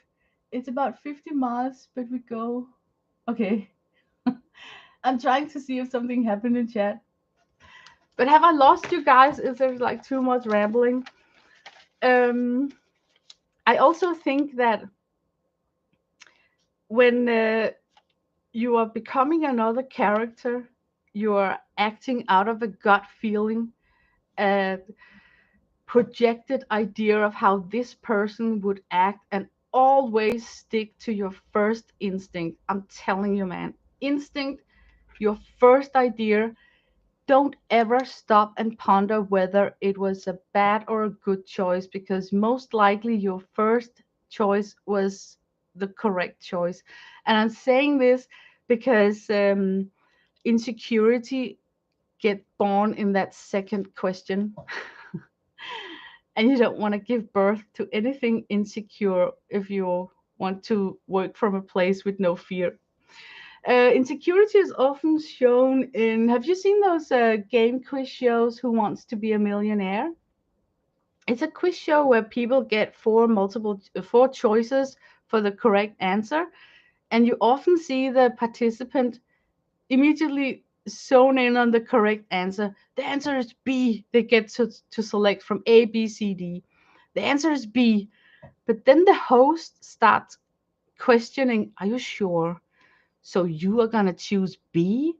It's about 50 miles, but we go. Okay, I'm trying to see if something happened in chat. But have I lost you guys? Is there like too much rambling? Um, I also think that when you are becoming another character, you are acting out of a gut feeling, a projected idea of how this person would act, and always stick to your first instinct. I'm telling you, man, instinct, your first idea. Don't ever stop and ponder whether it was a bad or a good choice, because most likely your first choice was the correct choice. And I'm saying this because insecurity get born in that second question. And you don't want to give birth to anything insecure if you want to work from a place with no fear. Insecurity is often shown in. Have you seen those game quiz shows? Who Wants to Be a Millionaire? It's a quiz show where people get four choices for the correct answer, and you often see the participant immediately zone in on the correct answer. The answer is B. They get to select from A, B, C, D. The answer is B, but then the host starts questioning. Are you sure? So you are gonna choose B?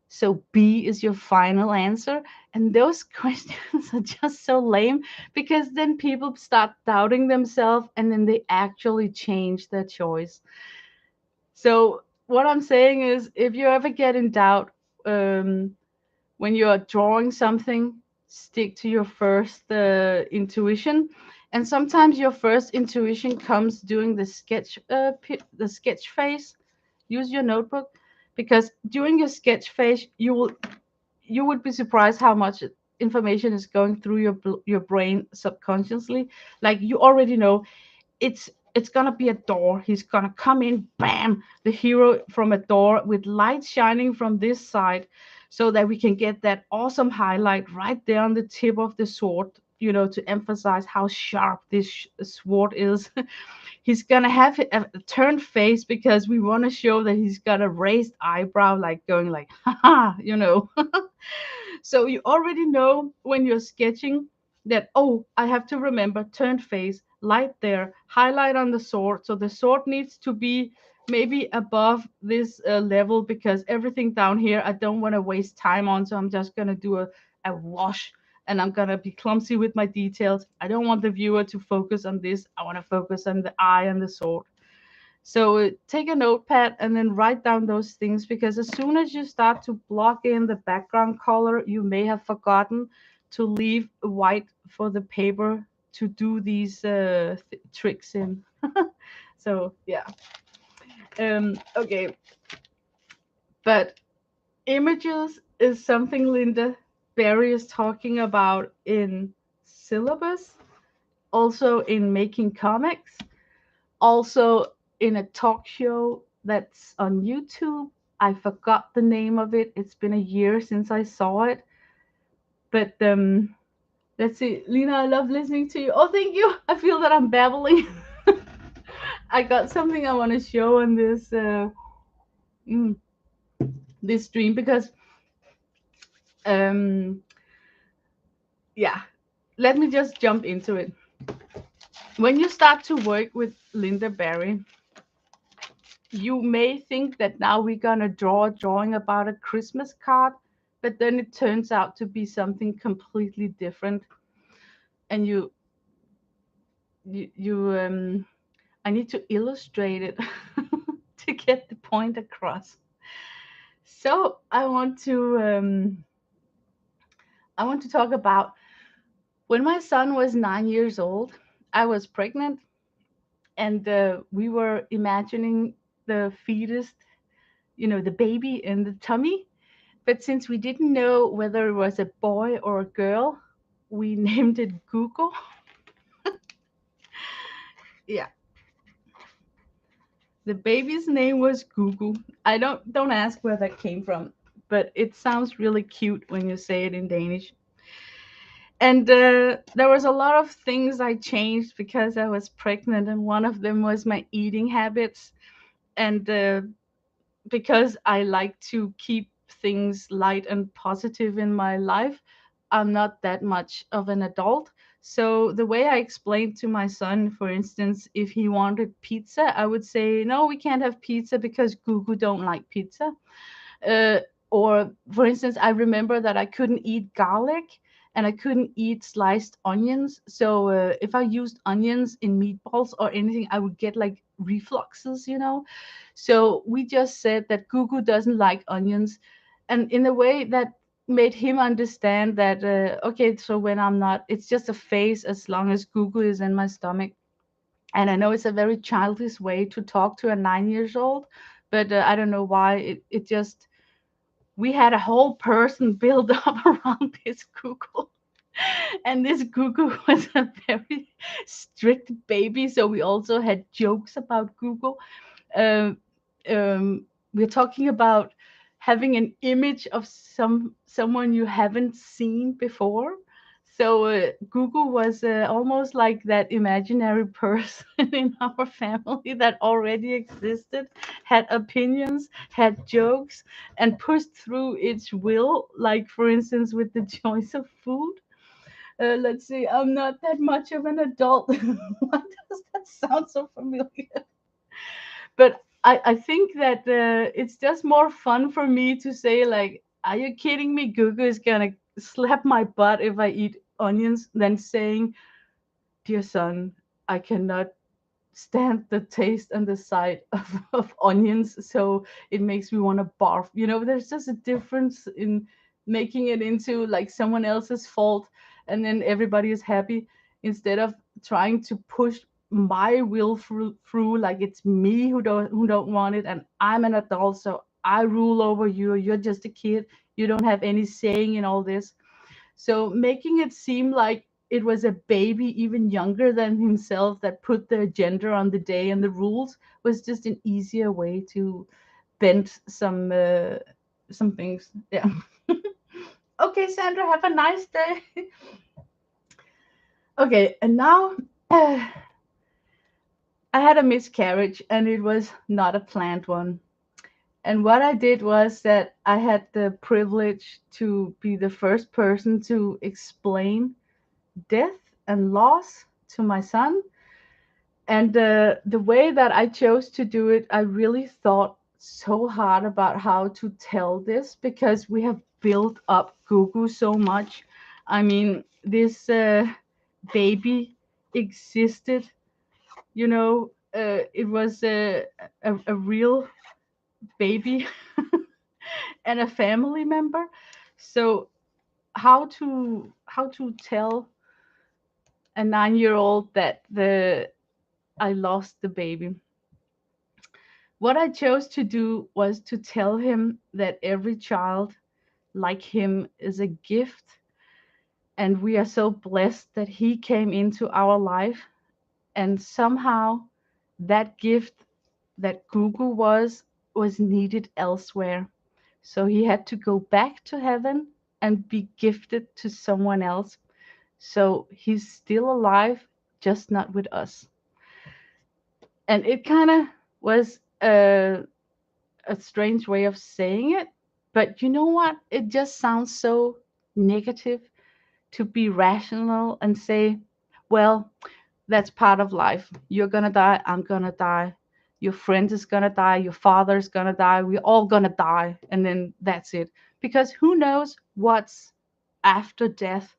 So B is your final answer? And those questions are just so lame, because then people start doubting themselves and then they actually change their choice. So what I'm saying is, if you ever get in doubt, um, when you're drawing something, stick to your first intuition. And sometimes your first intuition comes during the sketch phase. Use your notebook, because during your sketch phase, you would be surprised how much information is going through your brain subconsciously. Like, you already know it's gonna be a door. He's gonna come in, bam, the hero from a door with light shining from this side, so that we can get that awesome highlight right there on the tip of the sword, to emphasize how sharp this sword is. He's gonna have a turned face, because we want to show that he's got a raised eyebrow, like going like, haha. So you already know when you're sketching that, oh, I have to remember turned face, light there, highlight on the sword. So the sword needs to be maybe above this level, because everything down here I don't want to waste time on. So I'm just going to do a wash, and I'm going to be clumsy with my details. I don't want the viewer to focus on this. I want to focus on the eye and the sword. So take a notepad and then write down those things, because as soon as you start to block in the background color, you may have forgotten to leave white for the paper to do these tricks in. So yeah. Okay, but images is something Lynda Barry is talking about in syllabus, also in making comics, also in a talk show that's on YouTube. I forgot the name of it. It's been a year since I saw it. But let's see. Lena, I love listening to you. Oh, thank you. I feel that I'm babbling. I got something I want to show on mm, this stream, because um yeah, let me just jump into it. When you start to work with Lynda Barry, you may think that now we're gonna draw a drawing about a Christmas card, but then it turns out to be something completely different. And you I need to illustrate it to get the point across. So I want to talk about when my son was 9 years old. I was pregnant, and we were imagining the fetus, the baby in the tummy. But since we didn't know whether it was a boy or a girl, we named it Google. Yeah, the baby's name was Google. I don't ask where that came from, but it sounds really cute when you say it in Danish. And there was a lot of things I changed because I was pregnant, and one of them was my eating habits. And because I like to keep things light and positive in my life, I'm not that much of an adult. So the way I explained to my son, for instance, if he wanted pizza, I would say, no, we can't have pizza because Gugu don't like pizza. Uh, or, for instance, I remember that I couldn't eat garlic and I couldn't eat sliced onions. So if I used onions in meatballs or anything, I would get like refluxes. So we just said that Gugu doesn't like onions. And in a way that made him understand that, okay, so when I'm not, it's just a phase as long as Gugu is in my stomach. And I know it's a very childish way to talk to a 9 years old, but I don't know why it just we had a whole person built up around this Google. And this Google was a very strict baby, so we also had jokes about Google. Um, we're talking about having an image of someone you haven't seen before. So Google was almost like that imaginary person in our family that already existed, had opinions, had jokes, and pushed through its will. Like for instance, with the choice of food. Let's see, I'm not that much of an adult. Why does that sound so familiar? But I think that it's just more fun for me to say like, are you kidding me? Google is gonna slap my butt if I eat onions, than saying, dear son, I cannot stand the taste and the sight of onions, so it makes me want to barf. There's just a difference in making it into like someone else's fault, and then everybody is happy, instead of trying to push my will through like it's me who don't want it, and I'm an adult, so I rule over you. You're just a kid. You don't have any saying in all this. So making it seem like it was a baby even younger than himself that put the agenda on the day and the rules was just an easier way to bend some things. Yeah. Okay, Sandra, have a nice day. Okay, and now I had a miscarriage, and it was not a planned one. And what I did was that I had the privilege to be the first person to explain death and loss to my son. And the way that I chose to do it, I really thought so hard about how to tell this, because we have built up Gugu so much. I mean, this baby existed, it was a real baby and a family member. So how to tell a 9-year-old that the I lost the baby. What I chose to do was to tell him that every child like him is a gift, and we are so blessed that he came into our life, and somehow that gift that Google was needed elsewhere. So he had to go back to heaven and be gifted to someone else. So he's still alive, just not with us. And it kind of was a strange way of saying it, but you know what? It just sounds so negative to be rational and say, well, that's part of life. You're gonna die, I'm gonna die, your friend is gonna die, your father's gonna die, we're all gonna die, and then that's it. Because who knows what's after death?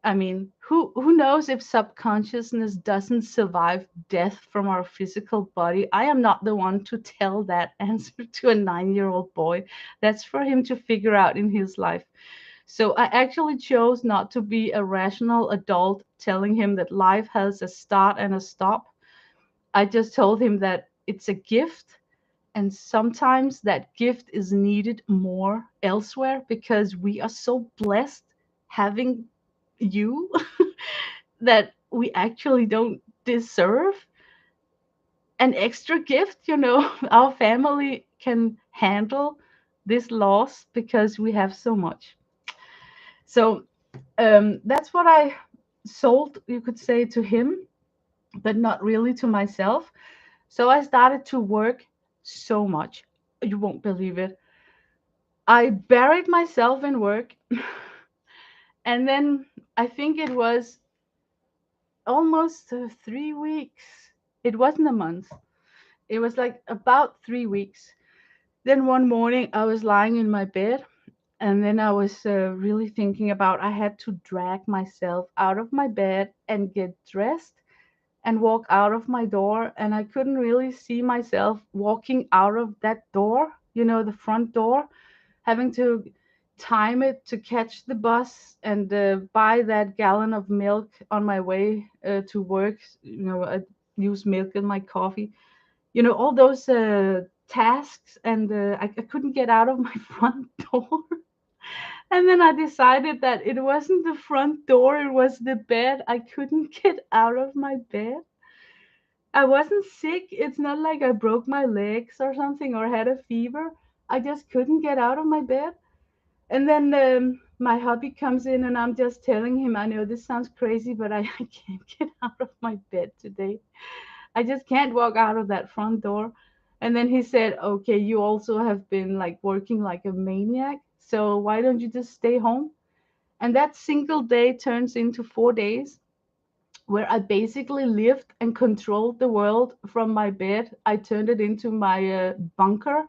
I mean, who knows if subconsciousness doesn't survive death from our physical body? I am not the one to tell that answer to a 9-year-old boy. That's for him to figure out in his life. So I actually chose not to be a rational adult telling him that life has a start and a stop. I just told him that it's a gift, and sometimes that gift is needed more elsewhere because we are so blessed having you that we actually don't deserve an extra gift. Our family can handle this loss because we have so much. So that's what I sold, you could say, to him, but not really to myself. So I started to work so much. You won't believe it. I buried myself in work. And then I think it was almost 3 weeks. It wasn't a month. It was like about 3 weeks. Then one morning I was lying in my bed, and then I was really thinking about I had to drag myself out of my bed and get dressed and walk out of my door. And I couldn't really see myself walking out of that door, the front door, having to time it to catch the bus and buy that gallon of milk on my way to work. I use milk in my coffee. All those tasks, and I couldn't get out of my front door. And then I decided that it wasn't the front door, it was the bed. I couldn't get out of my bed. I wasn't sick. It's not like I broke my legs or something or had a fever. I just couldn't get out of my bed. And then my hubby comes in, and I'm just telling him, I know this sounds crazy, but I can't get out of my bed today. I just can't walk out of that front door. And then he said, okay, you also have been like working like a maniac. So why don't you just stay home? And that single day turns into 4 days where I basically lived and controlled the world from my bed. I turned it into my bunker.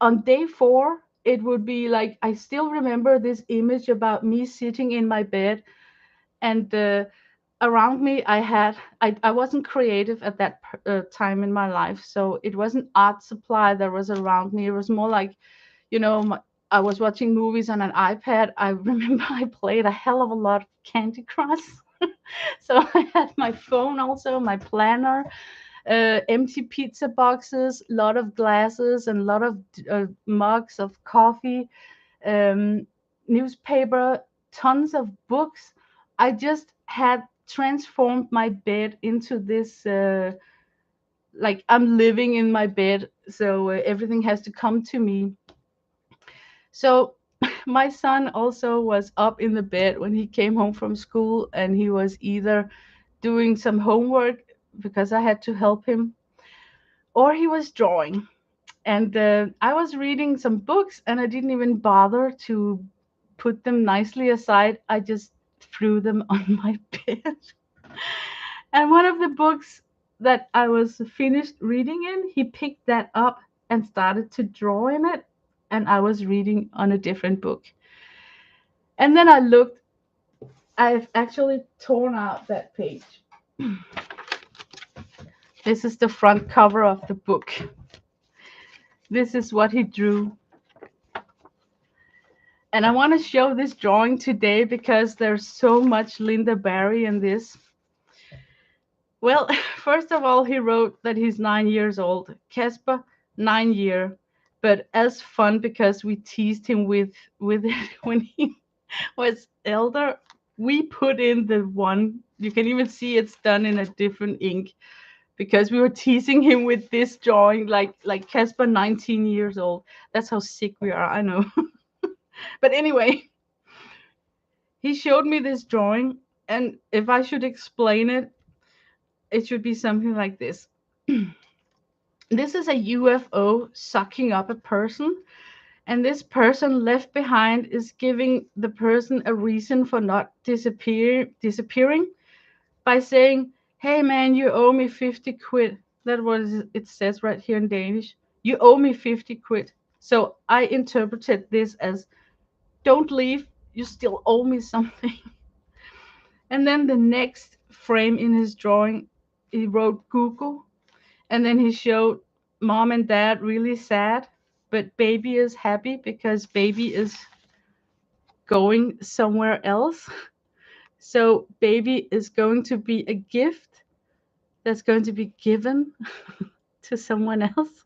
On day 4, it would be like I still remember this image about me sitting in my bed, and around me I wasn't creative at that time in my life, so it wasn't art supply that was around me. It was more like, I was watching movies on an iPad. I remember I played a hell of a lot of Candy Crush. So I had my phone, also my planner, empty pizza boxes, a lot of glasses, and a lot of mugs of coffee, um, newspaper, tons of books. I just had transformed my bed into this, like I'm living in my bed, so everything has to come to me. So my son also was up in the bed when he came home from school, and he was either doing some homework because I had to help him, or he was drawing. And I was reading some books, and I didn't even bother to put them nicely aside. I just threw them on my bed. And one of the books that I was finished reading in, he picked that up and started to draw in it. And I was reading on a different book. And then I looked, I've actually torn out that page. This is the front cover of the book. This is what he drew. And I want to show this drawing today because there's so much Lynda Barry in this. Well, first of all, he wrote that he's 9 years old. Casper, 9 year, but as fun because we teased him with it when he was elder. We put in the one. You can even see it's done in a different ink because we were teasing him with this drawing, like Casper, 19 years old. That's how sick we are. I know. But anyway, he showed me this drawing, and if I should explain it, it should be something like this. This is a UFO sucking up a person, and this person left behind is giving the person a reason for not disappearing by saying, "Hey man, you owe me 50 quid." That was it says right here in Danish. You owe me 50 quid. So I interpreted this as, don't leave, you still owe me something. And then the next frame in his drawing, he wrote Google. And then he showed mom and dad really sad, but baby is happy because baby is going somewhere else. So baby is going to be a gift that's going to be given to someone else.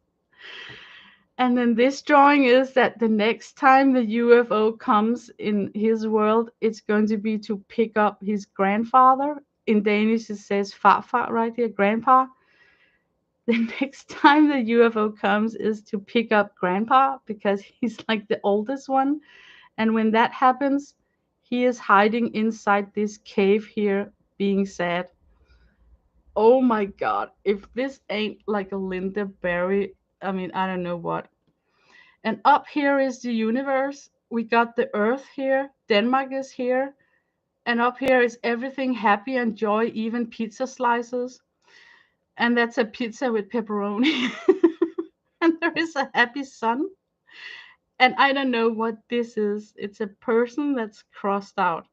And then this drawing is that the next time the UFO comes in his world, it's going to be to pick up his grandfather. In Danish, it says farfar right here, grandpa. The next time the UFO comes is to pick up grandpa because he's like the oldest one. And when that happens, he is hiding inside this cave here, being sad. Oh my god, if this ain't like a Lynda Barry, I mean, I don't know what. And up here is the universe. We got the earth here. Denmark is here. And up here is everything happy and joy, even pizza slices. And that's a pizza with pepperoni. And there is a happy sun. And I don't know what this is. It's a person that's crossed out.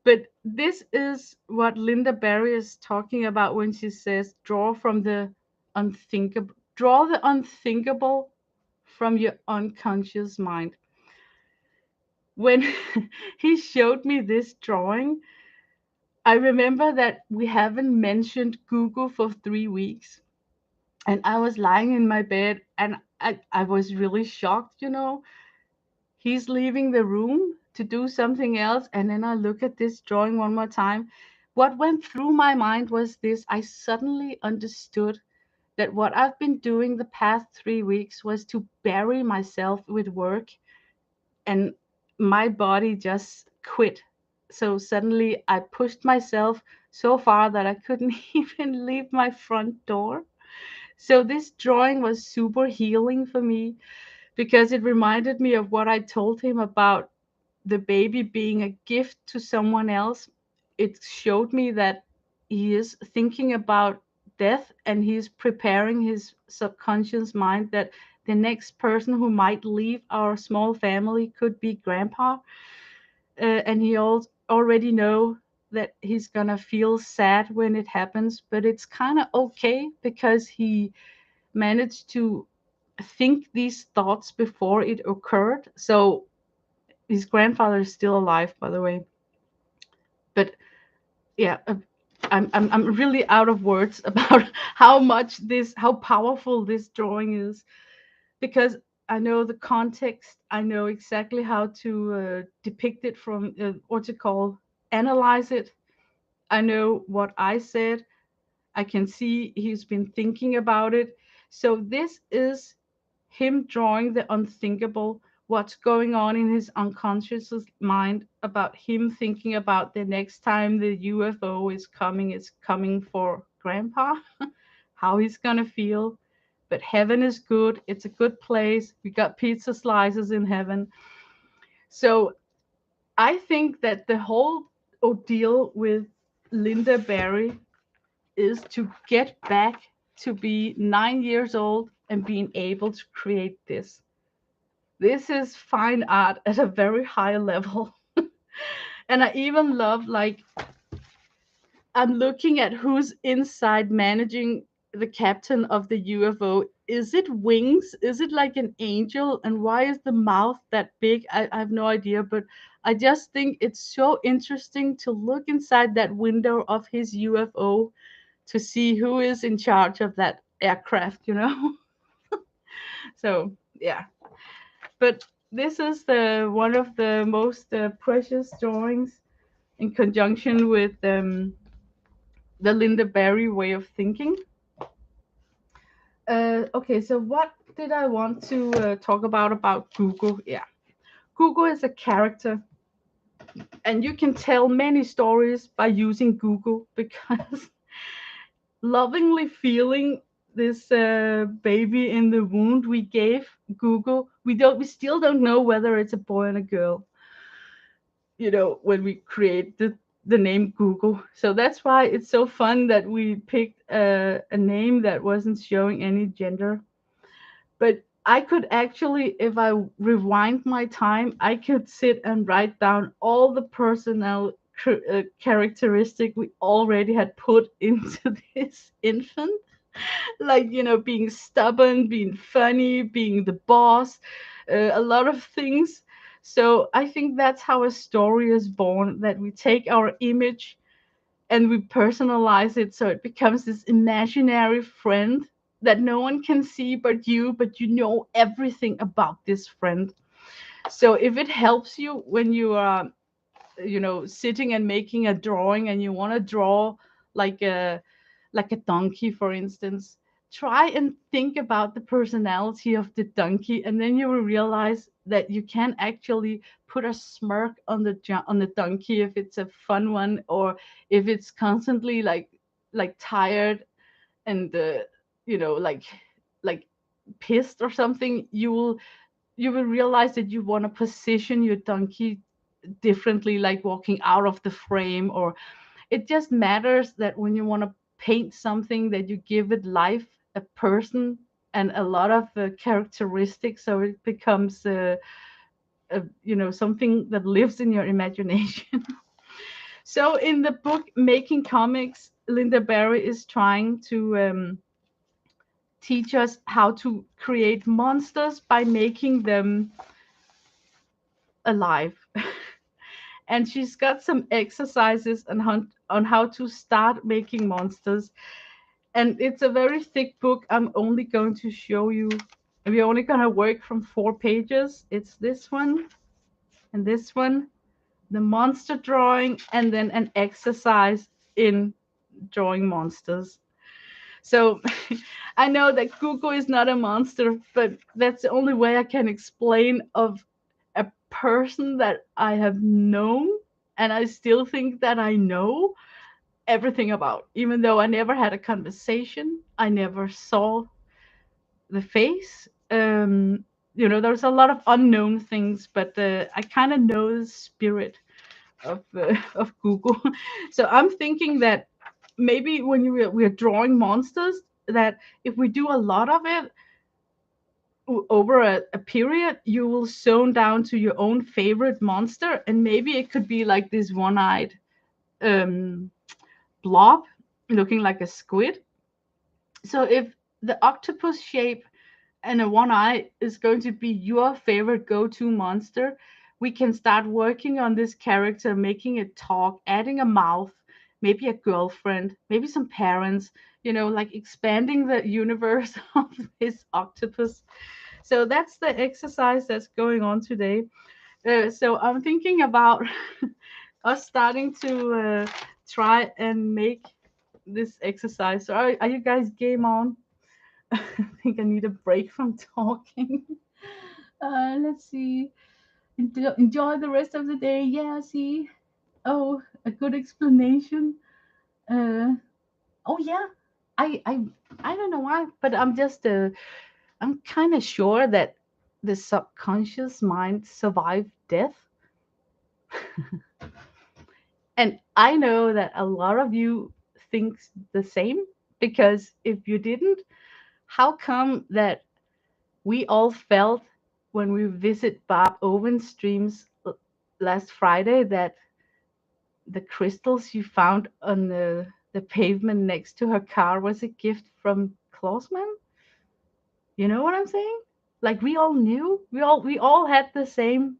But this is what Lynda Barry is talking about when she says, draw from the unthinkable, draw the unthinkable from your unconscious mind. When he showed me this drawing, I remember that we haven't mentioned Google for 3 weeks. And I was lying in my bed and I was really shocked, you know. He's leaving the room to do something else. And then I look at this drawing one more time. What went through my mind was this: I suddenly understood that what I've been doing the past 3 weeks was to bury myself with work, and my body just quit. So suddenly I pushed myself so far that I couldn't even leave my front door. So this drawing was super healing for me because it reminded me of what I told him about the baby being a gift to someone else. It showed me that he is thinking about death and he's preparing his subconscious mind that the next person who might leave our small family could be grandpa. And he already know that he's gonna feel sad when it happens, but it's kind of okay because he managed to think these thoughts before it occurred. So his grandfather is still alive, by the way. But yeah, I'm really out of words about how powerful this drawing is, because I know the context. I know exactly how to depict it from what you call analyze it. I know what I said. I can see he's been thinking about it. So this is him drawing the unthinkable, what's going on in his unconscious mind about him thinking about the next time the UFO is coming for grandpa, how he's going to feel. But heaven is good. It's a good place. We got pizza slices in heaven. So I think that the whole ordeal with Lynda Barry is to get back to be 9 years old and being able to create this. This is fine art at a very high level. And I even love, like, I'm looking at who's inside managing the captain of the UFO. Is it wings? Is it like an angel? And why is the mouth that big? I have no idea, but I just think it's so interesting to look inside that window of his UFO to see who is in charge of that aircraft, you know? So, yeah. But this is the one of the most precious drawings in conjunction with the Lynda Barry way of thinking. Okay, so what did I want to talk about Google? Yeah, Google is a character, and you can tell many stories by using Google because lovingly feeling this baby in the wound we gave Google, we still don't know whether it's a boy and a girl, you know, when we create the name Google. So that's why it's so fun that we picked a name that wasn't showing any gender. But I could actually, if I rewind my time, I could sit and write down all the personnel characteristic we already had put into this infant, like, you know, being stubborn, being funny, being the boss, a lot of things. So I think that's how a story is born, that we take our image and we personalize it so it becomes this imaginary friend that no one can see but you know everything about this friend. So if it helps you when you are, sitting and making a drawing and you want to draw like a donkey, for instance, try and think about the personality of the donkey, and then you will realize that you can actually put a smirk on the donkey if it's a fun one, or if it's constantly like tired and like pissed or something. You will realize that you want to position your donkey differently, like walking out of the frame, or it just matters that when you want to paint something, that you give it life, a person, and a lot of characteristics, so it becomes something that lives in your imagination. So in the book Making Comics, Lynda Barry is trying to teach us how to create monsters by making them alive. And she's got some exercises on how to start making monsters. And it's a very thick book. I'm only going to show you, we're only going to work from 4 pages. It's this one and this one, the monster drawing, and then an exercise in drawing monsters. So I know that Google is not a monster, but that's the only way I can explain of a person that I have known, and I still think that I know everything about, even though I never had a conversation, I never saw the face. There's a lot of unknown things, but I kind of know the spirit of Google. So I'm thinking that maybe when we're drawing monsters, that if we do a lot of it over a period, you will zone down to your own favorite monster, and maybe it could be like this one-eyed um, blob looking like a squid. So if the octopus shape and a one eye is going to be your favorite go-to monster, we can start working on this character, making it talk, adding a mouth, maybe a girlfriend, maybe some parents, like expanding the universe of this octopus. So that's the exercise that's going on today. So I'm thinking about us starting to try and make this exercise. So are you guys game on? I think I need a break from talking. Let's see. Enjoy the rest of the day. Yeah, see. Oh, a good explanation. Uh, oh yeah. I I I don't know why, but I'm kind of sure that the subconscious mind survived death. And I know that a lot of you think the same, because if you didn't, how come that we all felt when we visit Bob Owen's streams last Friday that the crystals you found on the pavement next to her car was a gift from Klausman? You know what I'm saying? Like we all knew, we all had the same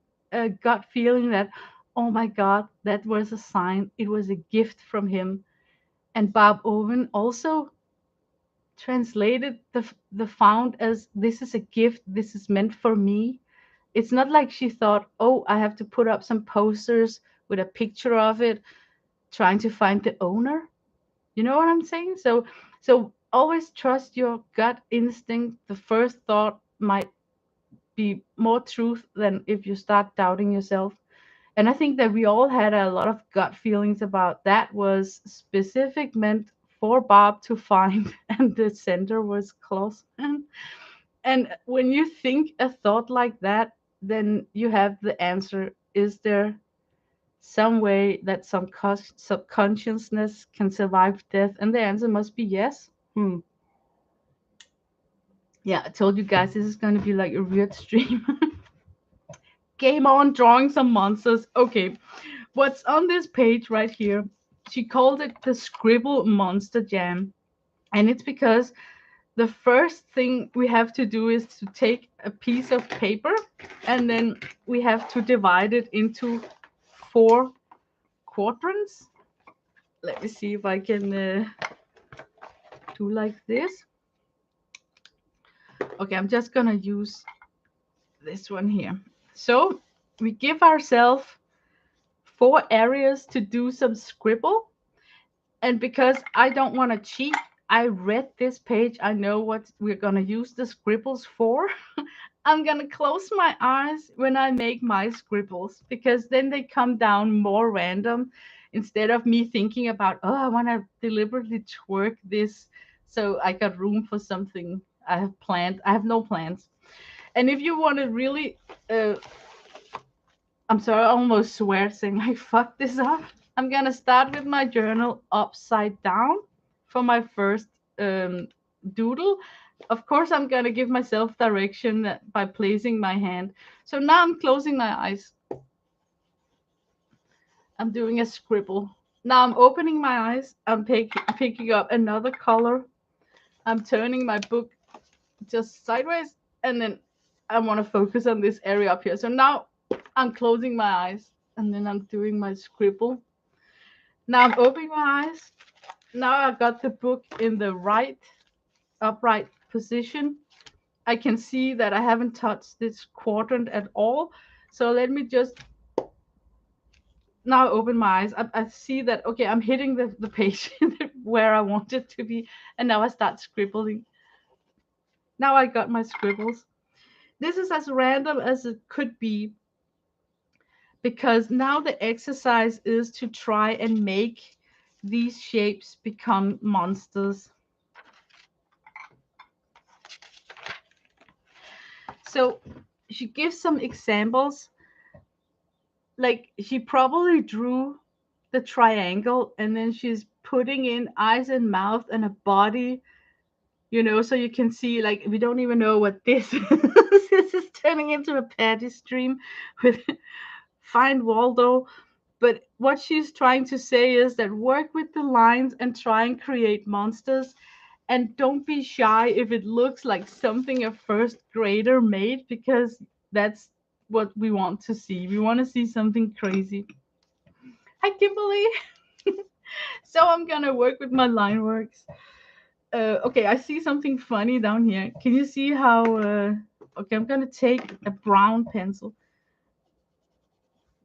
gut feeling that, oh my God, that was a sign. It was a gift from him. And Bob Owen also translated the found as, this is a gift, this is meant for me. It's not like she thought, oh, I have to put up some posters with a picture of it trying to find the owner. You know what I'm saying? So always trust your gut instinct. The first thought might be more truth than if you start doubting yourself. And I think that we all had a lot of gut feelings about that was specific meant for Bob to find, and the center was close. And when you think a thought like that, then you have the answer. Is there some way that some subconsciousness can survive death? And the answer must be yes. Yeah, I told you guys this is going to be like a weird stream. Game on, drawing some monsters. Okay, what's on this page right here? She called it the Scribble Monster Jam. And it's because the first thing we have to do is to take a piece of paper, and then we have to divide it into 4 quadrants. Let me see if I can do like this. Okay, I'm just gonna use this one here. So we give ourselves 4 areas to do some scribble. And because I don't want to cheat, I read this page. I know what we're going to use the scribbles for. I'm going to close my eyes when I make my scribbles because then they come down more random instead of me thinking about, oh, I want to deliberately twerk this so I got room for something I have planned. I have no plans. And if you want to really uh, I'm sorry, I almost swear saying I fucked this up. I'm gonna start with my journal upside down for my first doodle. Of course, I'm gonna give myself direction by placing my hand. So now I'm closing my eyes. I'm doing a scribble. Now I'm opening my eyes. I'm picking up another color. I'm turning my book just sideways, and then I want to focus on this area up here. So now I'm closing my eyes, and then I'm doing my scribble. Now I'm opening my eyes. Now I got the book in the right upright position. I can see that I haven't touched this quadrant at all. So let me just now open my eyes. I see that, okay, I'm hitting the page where I want it to be. And now I start scribbling. Now I got my scribbles. This is as random as it could be because now the exercise is to try and make these shapes become monsters. So she gives some examples. Like she probably drew the triangle and then she's putting in eyes and mouth and a body, so you can see, like, we don't even know what this is. This is turning into a patty stream with Find Waldo. But what she's trying to say is that work with the lines and try and create monsters. And don't be shy if it looks like something a first grader made, because that's what we want to see. We want to see something crazy. Hi, Kimberly. So I'm gonna work with my line works. Okay, I see something funny down here. Can you see how? Okay, I'm gonna take a brown pencil.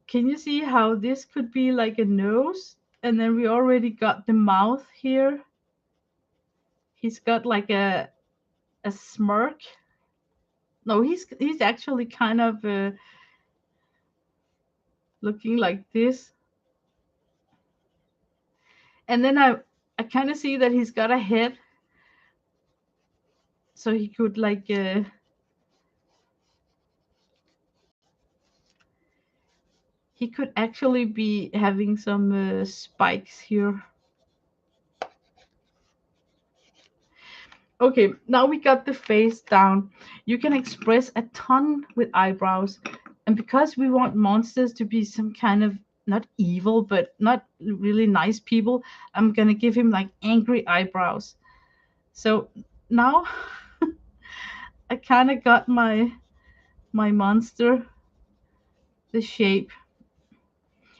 Can you see how this could be like a nose? And then we already got the mouth here. He's got like a smirk. No, he's actually kind of looking like this. And then I kind of see that he's got a head, so he could like he could actually be having some spikes here. Okay, now we got the face down. You can express a ton with eyebrows. And because we want monsters to be some kind of not evil, but not really nice people, I'm gonna give him like angry eyebrows. So now I kind of got my monster, the shape.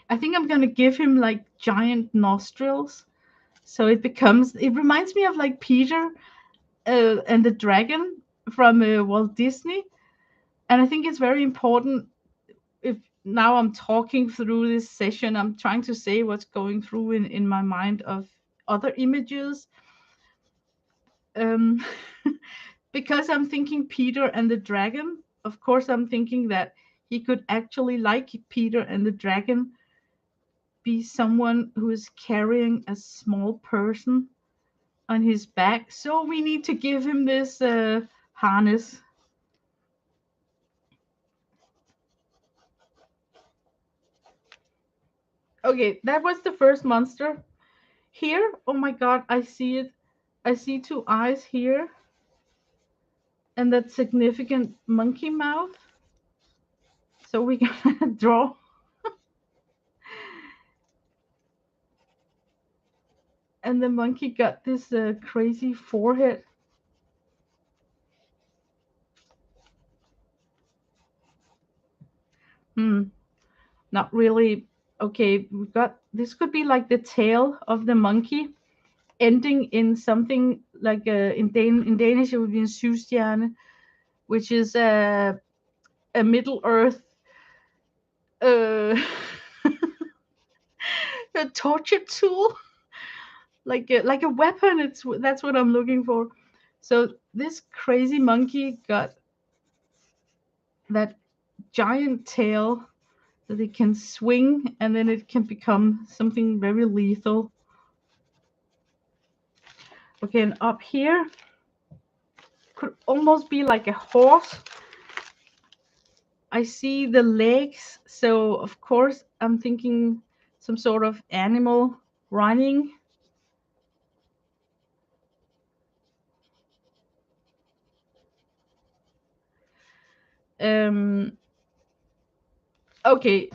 I think I'm gonna give him like giant nostrils. So it reminds me of like Peter and the dragon from Walt Disney. And I think it's very important. If now I'm talking through this session, I'm trying to say what's going through in my mind of other images. Um, because I'm thinking Peter and the dragon, of course, I'm thinking that he could actually, like Peter and the dragon, be someone who is carrying a small person on his back. So we need to give him this harness. Okay, that was the first monster. Here, oh my god, I see it. I see 2 eyes here. And that significant monkey mouth. So we gonna draw. And the monkey got this crazy forehead. Not really. Okay, we got this could be like the tail of the monkey ending in something like in Danish it would be en syvstjerne. which is a Middle Earth uh, a torture tool, like a weapon. That's what I'm looking for. So this crazy monkey got that giant tail that it can swing, and then it can become something very lethal. Okay, and up here could almost be like a horse. I see the legs, so of course I'm thinking some sort of animal running. Um, okay,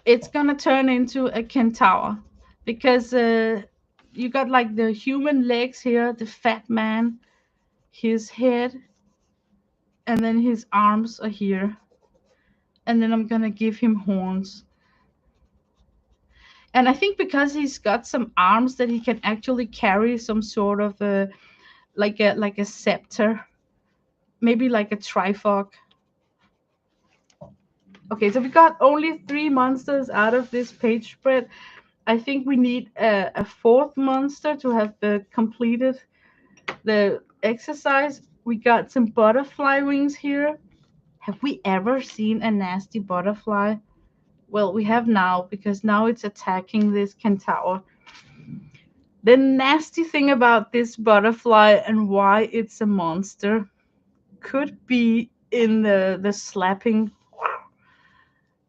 it's gonna turn into a centaur because you got like the human legs here, the fat man, his head, and then his arms are here. And then I'm gonna give him horns. And I think because he's got some arms that he can actually carry some sort of a scepter, maybe like a trifog. Okay, so we got only 3 monsters out of this page spread. I think we need a fourth monster to have completed the exercise. We got some butterfly wings here. Have we ever seen a nasty butterfly? Well, we have now, because now it's attacking this centaur. The nasty thing about this butterfly and why it's a monster could be in the slapping.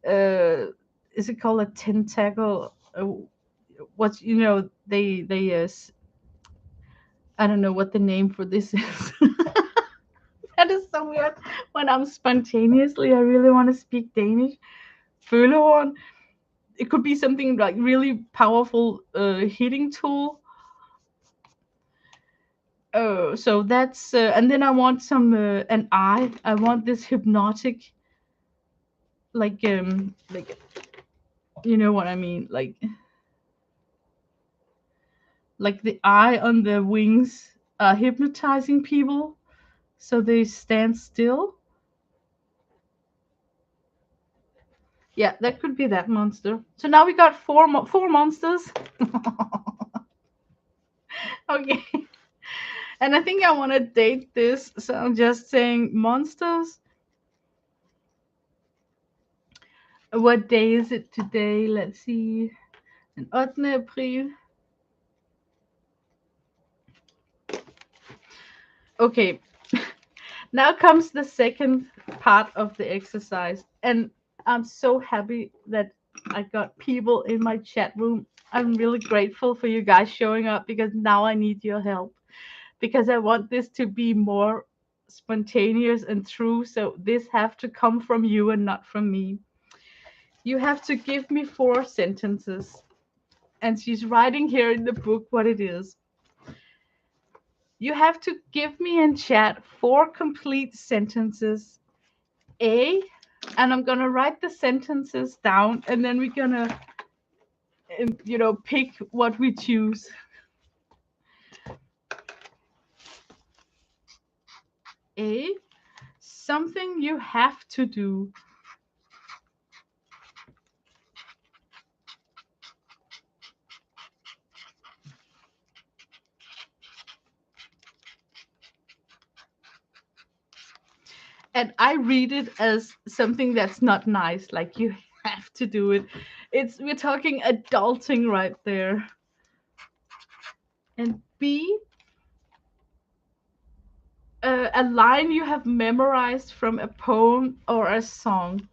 Is it called a tentacle? What's I don't know what the name for this is. That is so weird. When I'm spontaneously, I really want to speak Danish. Følehorn. It could be something like really powerful hitting tool. So that's and then I want some an eye. I want this hypnotic, like you know what I mean, like the eye on the wings hypnotizing people so they stand still. Yeah, that could be that monster. So now we got four monsters. Okay. And I think I want to date this, so I'm just saying monsters. What day is it today? Let's see. Den 8. April. Okay. Now comes the second part of the exercise. And I'm so happy that I got people in my chat room. I'm really grateful for you guys showing up because now I need your help. Because I want this to be more spontaneous and true. So this have to come from you and not from me. You have to give me 4 sentences. And she's writing here in the book what it is. You have to give me in chat 4 complete sentences. And I'm gonna write the sentences down, and then we're gonna, pick what we choose. Something you have to do. And I read it as something that's not nice, like you have to do it. We're talking adulting right there. And B, a line you have memorized from a poem or a song.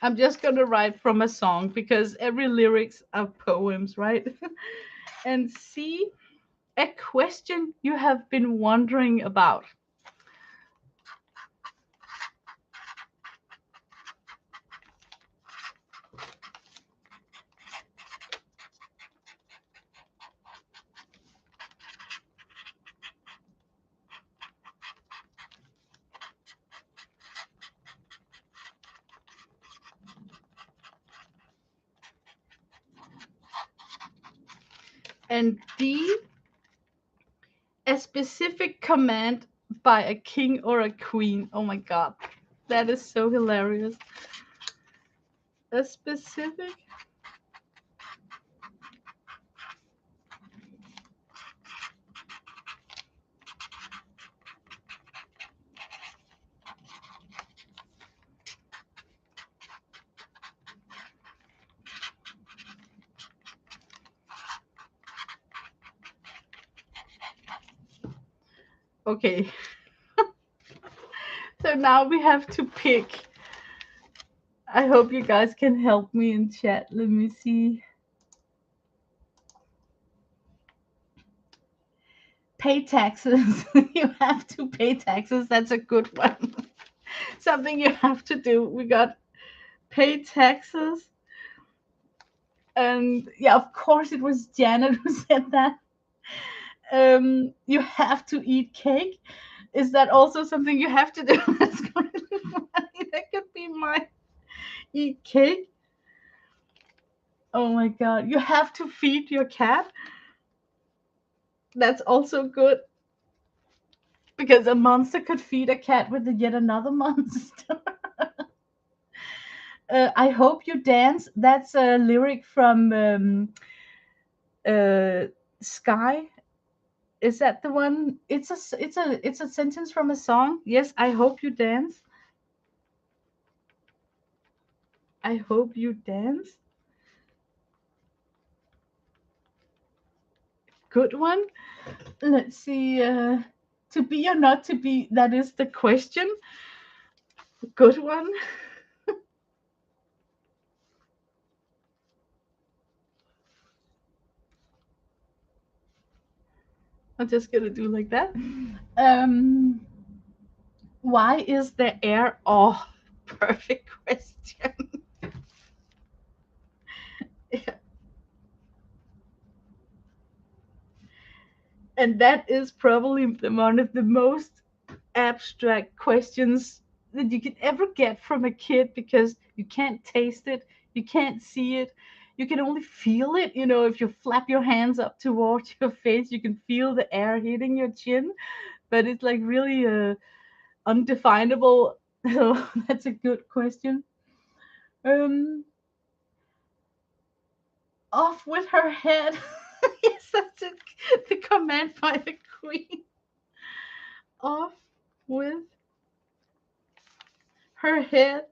I'm just gonna write from a song because every lyrics are poems, right? And C, a question you have been wondering about. And D, a specific command by a king or a queen. Oh my god, that is so hilarious. A specific. Okay, so now we have to pick. I hope you guys can help me in chat. Let me see. Pay taxes. You have to pay taxes. That's a good one. Something you have to do. We got pay taxes. And yeah, of course, it was Janet who said that. You have to eat cake. Is that also something you have to do? That's going to be funny. That could be my eat cake. Oh my god. You have to feed your cat. That's also good. Because a monster could feed a cat with yet another monster. I hope you dance. That's a lyric from Sky. Is that the one? It's a sentence from a song. Yes, I hope you dance. I hope you dance. Good one. Let's see. To be or not to be, that is the question. Good one. I'm just gonna do like that. Um, why is the air off? Perfect question. And that is probably one of the most abstract questions that you could ever get from a kid because you can't taste it, you can't see it, you can only feel it. If you flap your hands up towards your face, you can feel the air hitting your chin, but it's like really undefinable. So that's a good question. Um, off with her head. Yes, that's it. The command by the queen. Off with her head.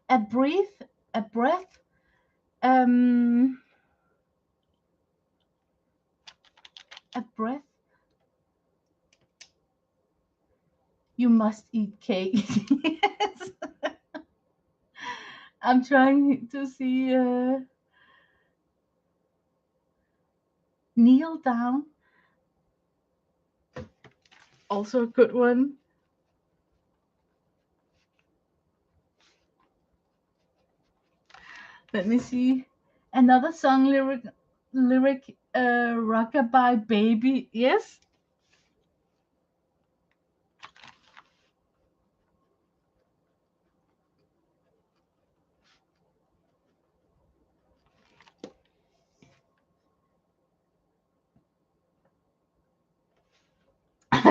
A breath, a breath. Um, a breath. You must eat cake. Yes. I'm trying to see. Kneel down. Also a good one. Let me see. Another song lyric. Rockabye baby. Yes.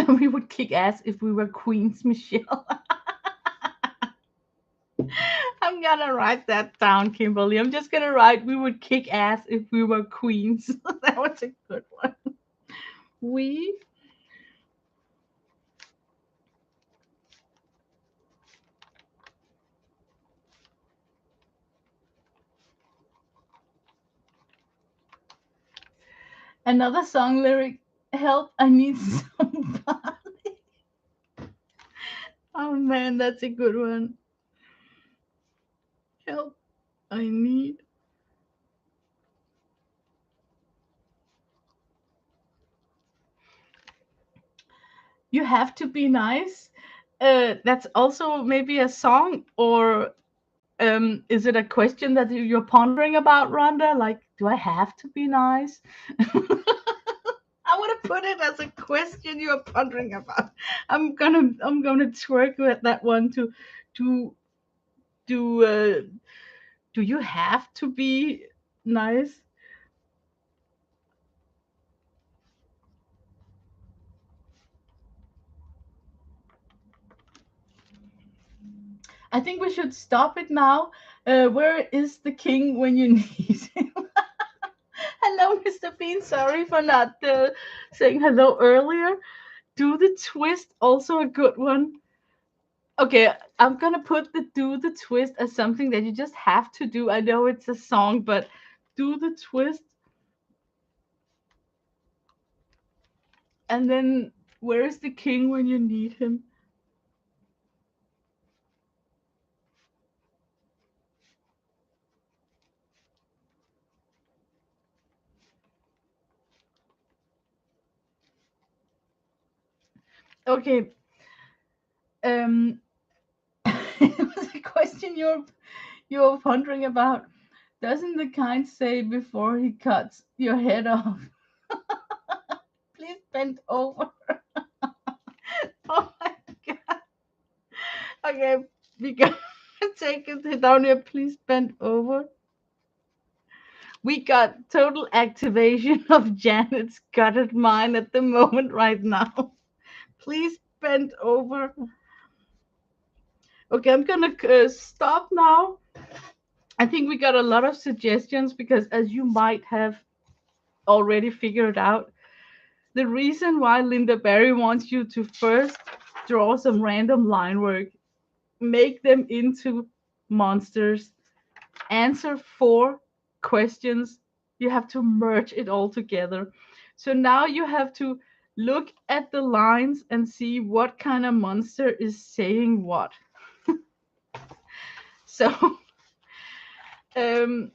We would kick ass if we were queens, Michelle. I'm gonna write that down, Kimberly. I'm just gonna write we would kick ass if we were queens. That was a good one. We. Another song lyric. Help, I need somebody. Oh man, that's a good one. Help, I need. You have to be nice. That's also maybe a song, or is it a question that you're pondering about, Rhonda? Like, do I have to be nice? I want to put it as a question you're pondering about. I'm gonna twerk with that one to do Do you have to be nice? I think we should stop it now. Where is the king when you need him? Hello, Mr. Bean. Sorry for not saying hello earlier. Do the twist, also a good one. Okay, I'm gonna put the do the twist as something that you just have to do. I know it's a song, but do the twist, and then where is the king when you need him? Okay, um, it was a question you're wondering about. Doesn't the kind say before he cuts your head off? Please bend over. Oh my god. Okay, we gotta take it down here. Please bend over. We got total activation of Janet's gutted mind at the moment right now. Please bend over. Okay, I'm gonna stop now. I think we got a lot of suggestions because, as you might have already figured out, the reason why Lynda Barry wants you to first draw some random line work, make them into monsters, answer 4 questions. You have to merge it all together. So now you have to look at the lines and see what kind of monster is saying what. So um,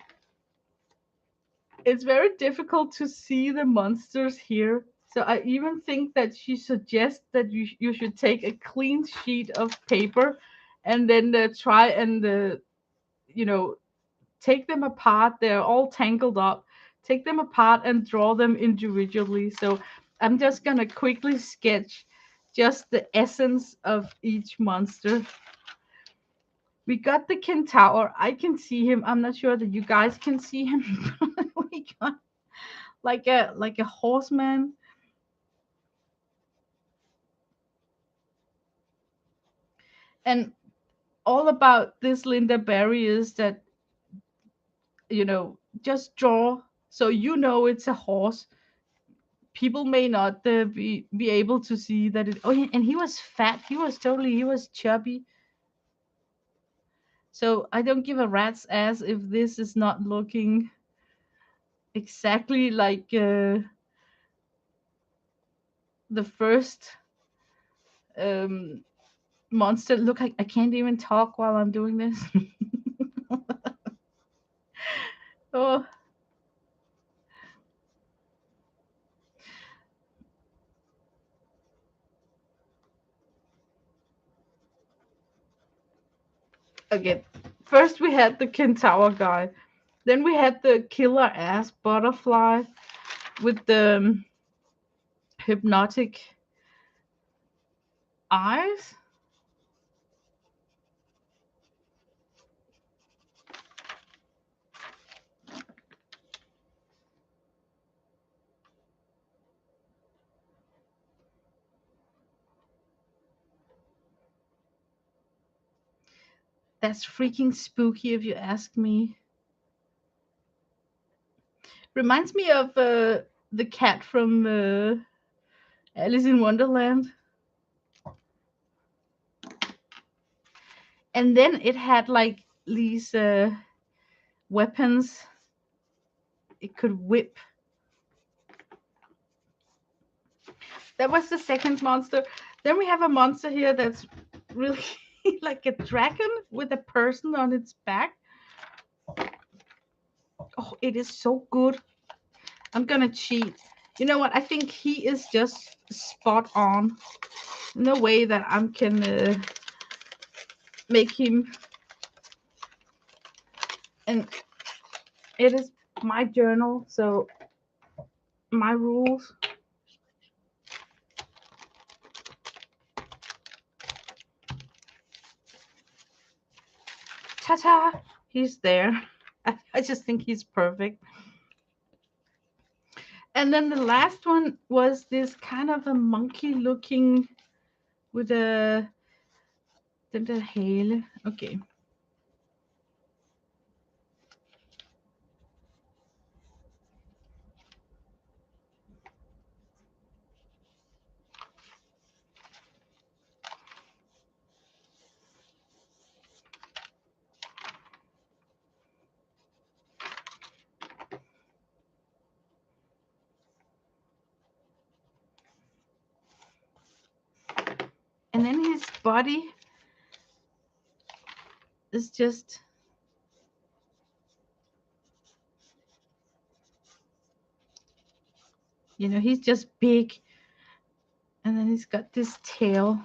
it's very difficult to see the monsters here. So I even think that she suggests that you should take a clean sheet of paper and then try and you know take them apart. They're all tangled up. Take them apart and draw them individually. So I'm just gonna quickly sketch just the essence of each monster. We got the Kentaur. I can see him. I'm not sure that you guys can see him. We got like a horseman. And all about this Lynda Barry is that just draw so it's a horse. People may not be able to see that it. Oh, and he was fat. He was chubby. So I don't give a rat's ass if this is not looking exactly like the first um, monster. Look, I can't even talk while I'm doing this. Oh, okay. First we had the Kentaur guy. Then we had the killer ass butterfly with the hypnotic eyes. That's freaking spooky if you ask me. Reminds me of the cat from Alice in Wonderland. And then it had like these weapons. It could whip. That was the second monster. Then we have a monster here that's really like a dragon with a person on its back. Oh, it is so good. I'm gonna cheat. You know what? I think he is just spot on. No way that I can make him. And it is my journal, so my rules. Ta-ta! he's there. I just think he's perfect. And then the last one was this kind of a monkey looking with the hale. Okay. And then his body is just, he's just big. And then he's got this tail.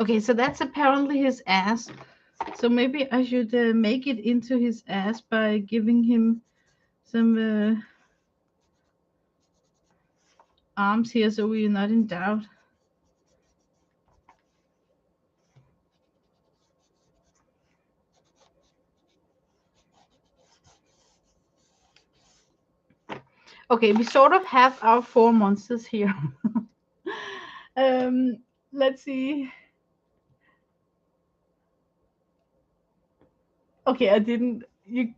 Okay, so that's apparently his ass. So maybe I should make it into his ass by giving him some arms here so we're not in doubt. Okay, we sort of have our four monsters here. um, let's see. Okay, I didn't. You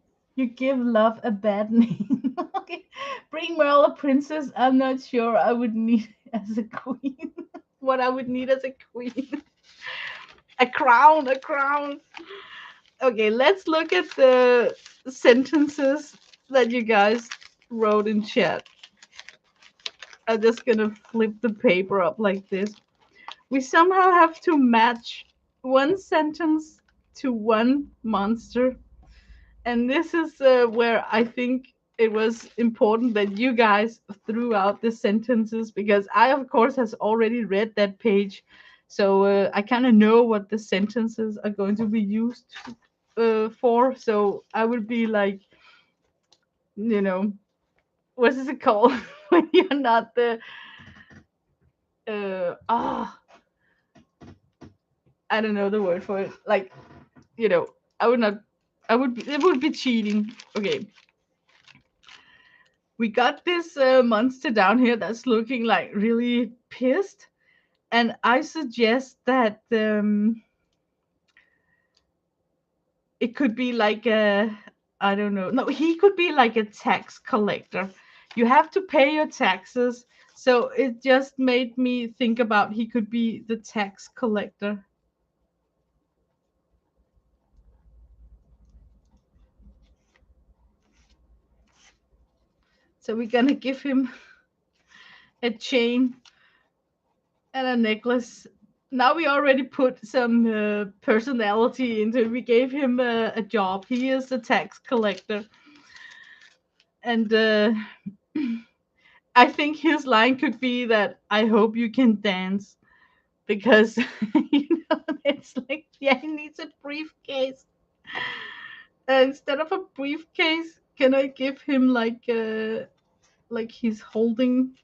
give love a bad name. Okay, bring Merle a princess. I'm not sure I would need as a queen. What I would need as a queen. A crown, a crown. Okay, let's look at the sentences that you guys wrote in chat. I'm just gonna flip the paper up like this. We somehow have to match one sentence to one monster. And this is where I think it was important that you guys threw out the sentences, because I, of course, has already read that page. So I kind of know what the sentences are going to be used for. So I would be like, you know, what is it called when you're not the ah I don't know the word for it. Like, I would not. I would. It would be cheating. Okay, we got this monster down here that's looking like really pissed, and I suggest that it could be like a. I don't know. No, he could be like a tax collector. You have to pay your taxes, so it just made me think about he could be the tax collector. So we're gonna give him a chain and a necklace. Now we already put some personality into it. We gave him a job. He is a tax collector. And I think his line could be that I hope you can dance. Because, it's like, yeah, he needs a briefcase. Instead of a briefcase, can I give him like he's holding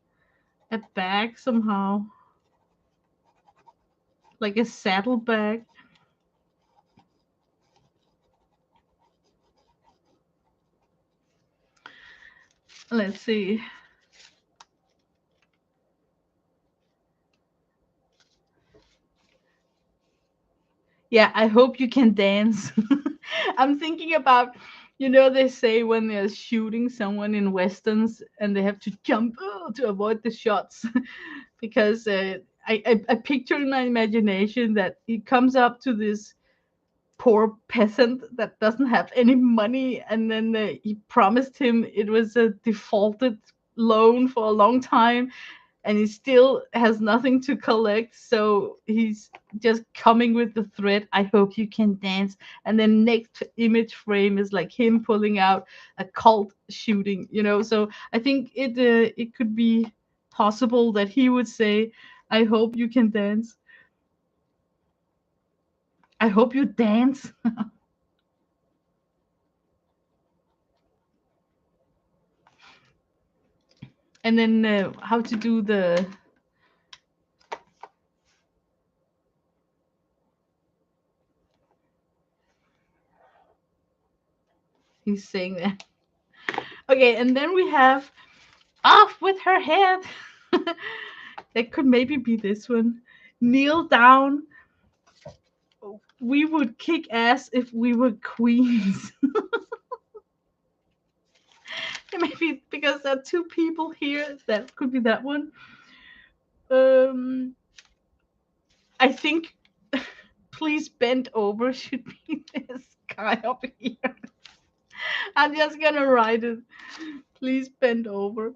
a bag somehow? Like a saddlebag? Let's see. Yeah, I hope you can dance. I'm thinking about, they say when they're shooting someone in westerns and they have to jump to avoid the shots. Because I picture in my imagination that he comes up to this poor peasant that doesn't have any money, and then he promised him it was a defaulted loan for a long time, and he still has nothing to collect. So he's just coming with the threat, I hope you can dance. And then next image frame is like him pulling out a Colt shooting. So I think it could be possible that he would say, I hope you can dance. I hope you dance. And then how to do the, he's saying that. Okay, and then we have off with her head. That could maybe be this one. Kneel down. We would kick ass if we were queens. Maybe because there are two people here. That could be that one. Um, I think please bend over should be this guy up here. I'm just gonna write it. Please bend over.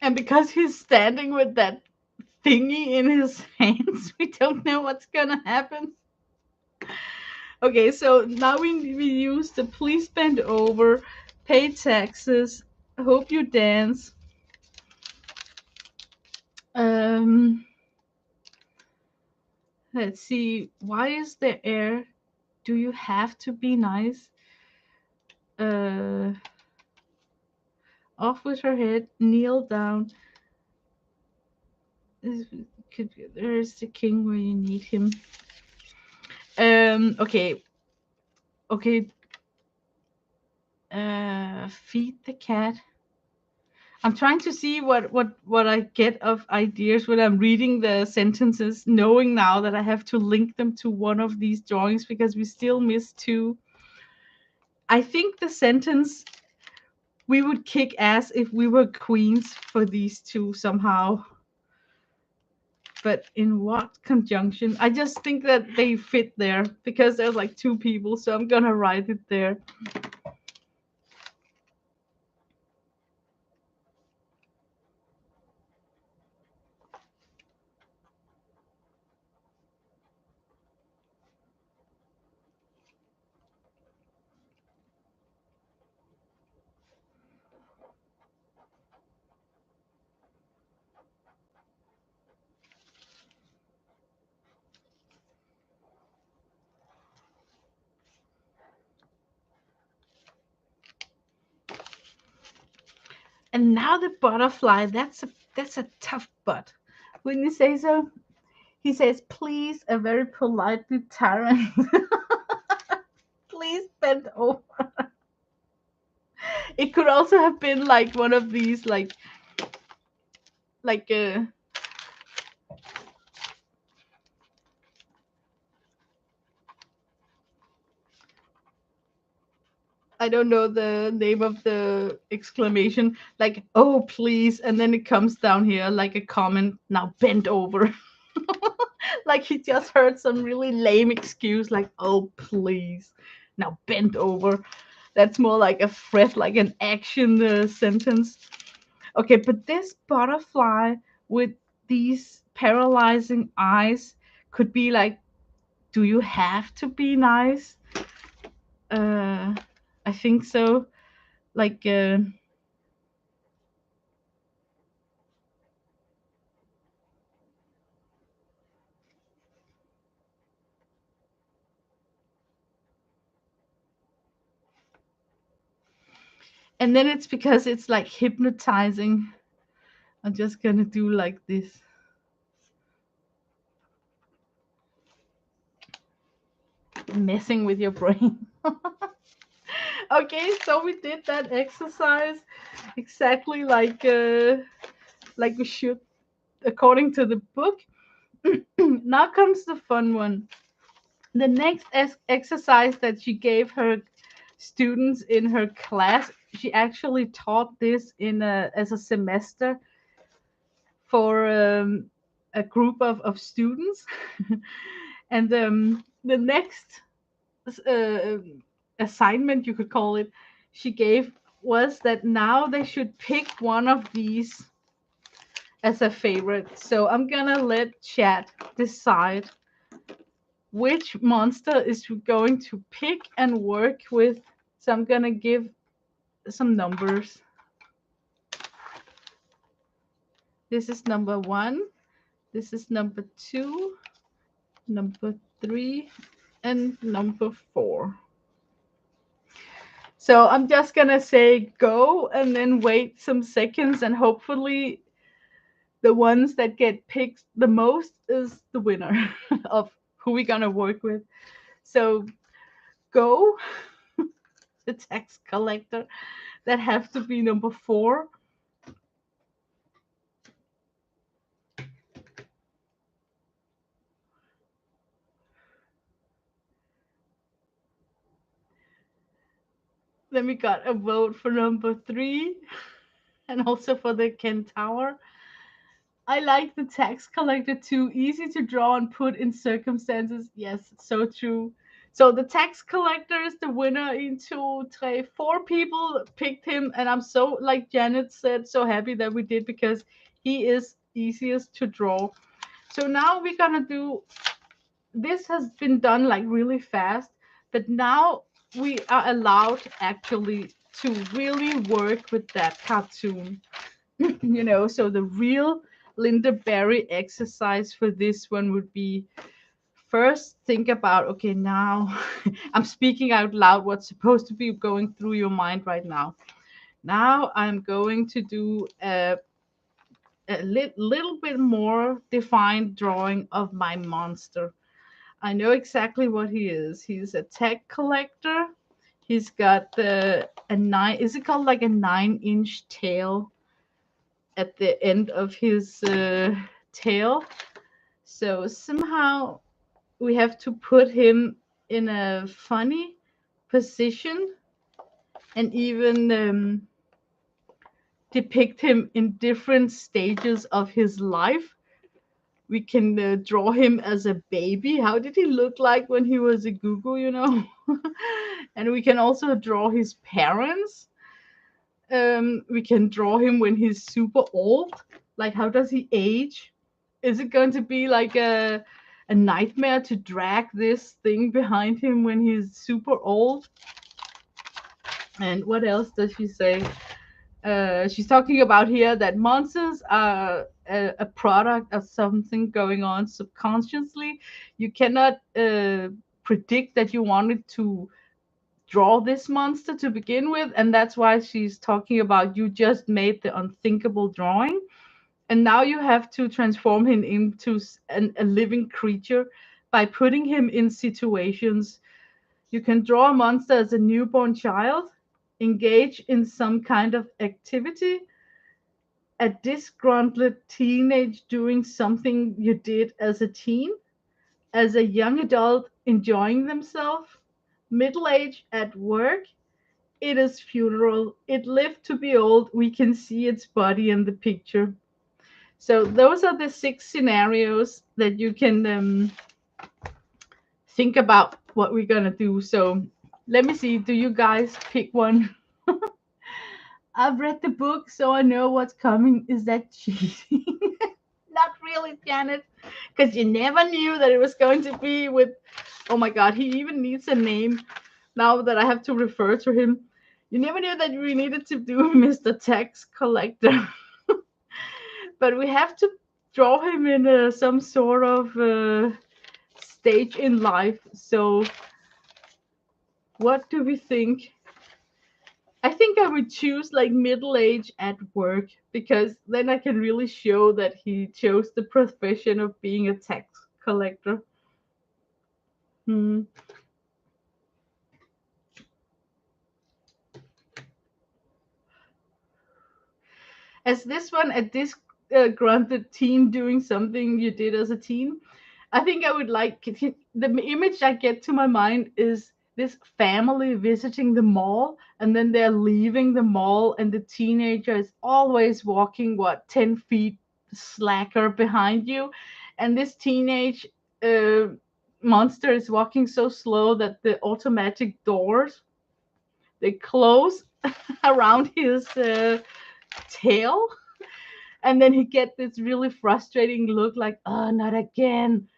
And because he's standing with that thingy in his hands, we don't know what's gonna happen. Okay, so now we use the please bend over, pay taxes, hope you dance. Um, let's see. Why is there air? Do you have to be nice? Uh, off with her head, kneel down. There's the king where you need him. Okay, okay. Feed the cat. I'm trying to see what I get of ideas when I'm reading the sentences, knowing now that I have to link them to one of these drawings because we still miss two. I think the sentence we would kick ass if we were queens for these two somehow. But in what conjunction? I just think that they fit there because there's like two people, so I'm gonna write it there. And now the butterfly, that's a tough butt. Wouldn't you say so? He says, please, a very politely tyrant. Please bend over. It could also have been like one of these like I don't know the name of the exclamation, like, oh please, and then it comes down here like a comment, now bend over. Like he just heard some really lame excuse, like, oh please, now bend over. That's more like a threat, like an action sentence. Okay, but this butterfly with these paralyzing eyes could be like, do you have to be nice? Uh, I think so. Like, and then it's because it's like hypnotizing. I'm just gonna do like this. Messing with your brain. Okay, so we did that exercise exactly like we should according to the book. Now comes the fun one. The next exercise that she gave her students in her class, she actually taught this in as a semester for a group of students. And the next uh, assignment, you could call it, she gave was that now they should pick one of these as a favorite. So I'm gonna let chat decide which monster is going to pick and work with. So I'm gonna give some numbers. This is number 1. This is number 2, number 3, and number 4. So I'm just gonna say go and then wait some seconds, and hopefully the ones that get picked the most is the winner of who we're gonna work with. So go, the tax collector. That have to be number 4. Then we got a vote for number 3, and also for the Kentaur. I like the tax collector too. Easy to draw and put in circumstances. Yes, so true. So the tax collector is the winner. 1, 2, 3, 4 people picked him, and I'm so, like Janet said, so happy that we did, because he is easiest to draw. So now we're gonna do. This has been done like really fast, but now we are allowed actually to really work with that cartoon. So the real Lynda Barry exercise for this one would be, first think about, okay, now I'm speaking out loud what's supposed to be going through your mind right now. Now I'm going to do a little bit more defined drawing of my monster. I know exactly what he is. He's a tech collector. He's got a 9, is it called like a 9-inch tail at the end of his tail. So somehow we have to put him in a funny position, and even depict him in different stages of his life. We can draw him as a baby. How did he look like when he was a Gugu? And we can also draw his parents. We can draw him when he's super old. Like, how does he age? Is it going to be like a nightmare to drag this thing behind him when he's super old? And what else does she say? She's talking about here that monsters are a product of something going on subconsciously. You cannot predict that you wanted to draw this monster to begin with, and that's why she's talking about you just made the unthinkable drawing, and now you have to transform him into a living creature by putting him in situations. You can draw a monster as a newborn child, engage in some kind of activity, a disgruntled teenage doing something you did as a teen, as a young adult enjoying themselves, middle age at work. It is funeral. It lived to be old. We can see its body in the picture. So those are the 6 scenarios that you can think about what we're gonna do. So let me see. Do you guys pick one? I've read the book, so I know what's coming. Is that cheating? Not really, Janet, because you never knew that it was going to be with. Oh my God, he even needs a name now that I have to refer to him. You never knew that we needed to do Mr. Tax Collector. But we have to draw him in some sort of stage in life. So, what do we think? I think I would choose like middle age at work, because then I can really show that he chose the profession of being a tax collector. Hmm. As this one, a disgruntled teen doing something you did as a teen, I think I would like the image I get to my mind is this family visiting the mall, and then they're leaving the mall, and the teenager is always walking, what, 10 feet slacker behind you. And this teenage uh, monster is walking so slow that the automatic doors, they close around his tail, and then he get this really frustrating look like, oh, not again.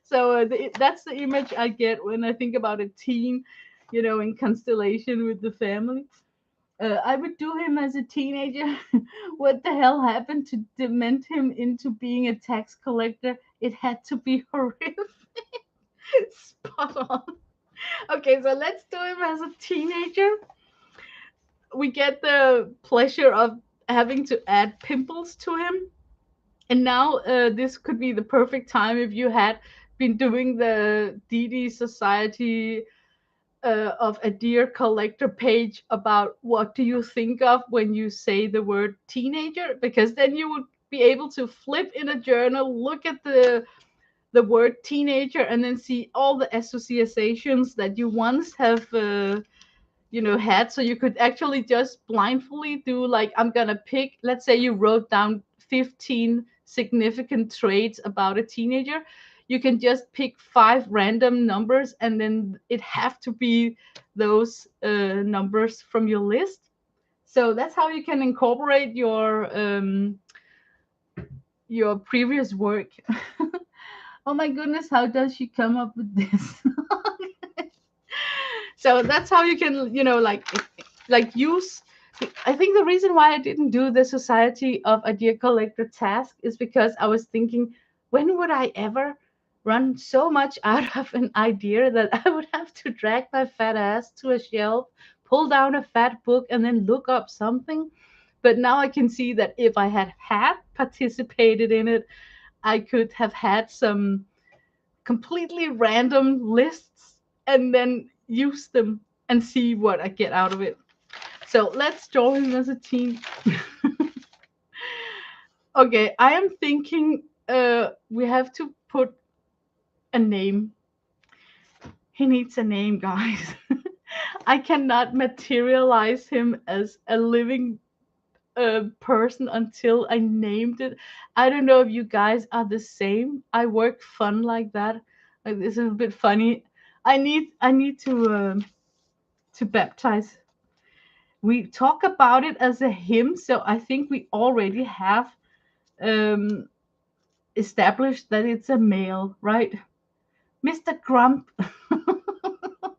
So that's the image I get when I think about a teen, in constellation with the family. I would do him as a teenager. What the hell happened to dement him into being a tax collector? It had to be horrific. Spot on. Okay, so let's do him as a teenager. We get the pleasure of having to add pimples to him. And now this could be the perfect time if you had been doing the DD Society of a deer collector page about what do you think of when you say the word teenager, because then you would be able to flip in a journal, look at the word teenager, and then see all the associations that you once have had. So you could actually just blindly do, like, I'm gonna pick, let's say you wrote down 15 significant traits about a teenager. You can just pick 5 random numbers, and then it have to be those numbers from your list. So that's how you can incorporate your previous work. Oh my goodness, how does she come up with this? So that's how you can, use. I think the reason why I didn't do the Society of Idea Collector task is because I was thinking, when would I ever run so much out of an idea that I would have to drag my fat ass to a shelf, pull down a fat book, and then look up something? But now I can see that if I had participated in it, I could have had some completely random lists and then use them and see what I get out of it. So let's draw him as a teen. Okay, I am thinking we have to put a name. He needs a name, guys. I cannot materialize him as a living person until I named it. I don't know if you guys are the same. I work fun like that. Like, this is a bit funny. I need to baptize. We talk about it as a hymn, so I think we already have um, established that it's a male, right? Mr. Grump. Mr.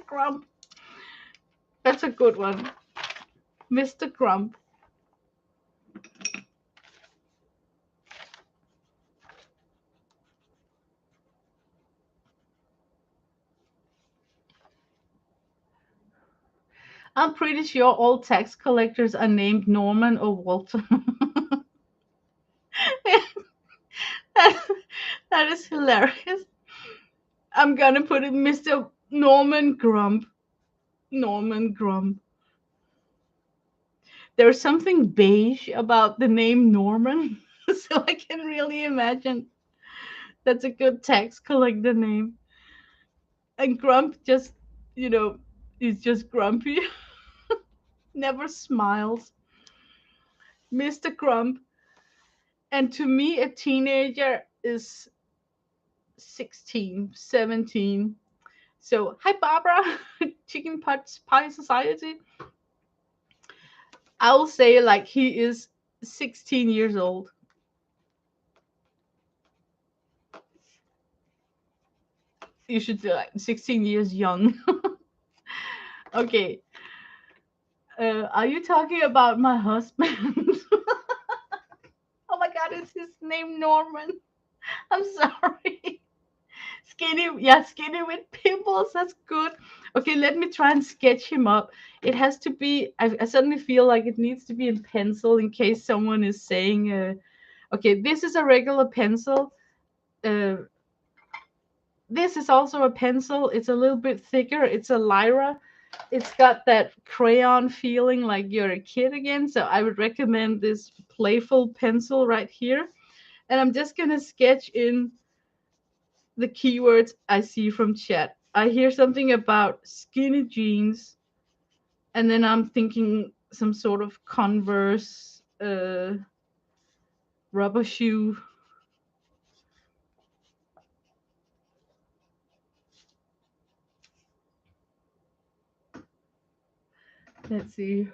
Grump. That's a good one. Mr. Grump. I'm pretty sure all tax collectors are named Norman or Walter. That is hilarious. I'm gonna put it Mr. Norman Grump. Norman Grump. There's something beige about the name Norman, so I can really imagine that's a good tax collector name. And Grump just, you know, is just grumpy, never smiles. Mr. Grump. And to me, a teenager is 16, 17. So, hi, Barbara, Chicken Pot Pie Society. I'll say, like, he is 16 years old. You should do like 16 years young. Okay. Are you talking about my husband? Oh my god, is his name Norman? I'm sorry. Skinny, yeah, skinny with pimples. That's good. Okay, let me try and sketch him up. It has to be. I suddenly feel like it needs to be in pencil in case someone is saying, "Okay, this is a regular pencil. Uh, this is also a pencil. It's a little bit thicker. It's a Lyra. It's got that crayon feeling like you're a kid again. So I would recommend this playful pencil right here. And I'm just gonna sketch in the keywords I see from chat. I hear something about skinny jeans, and then I'm thinking some sort of Converse rubber shoe. Let's see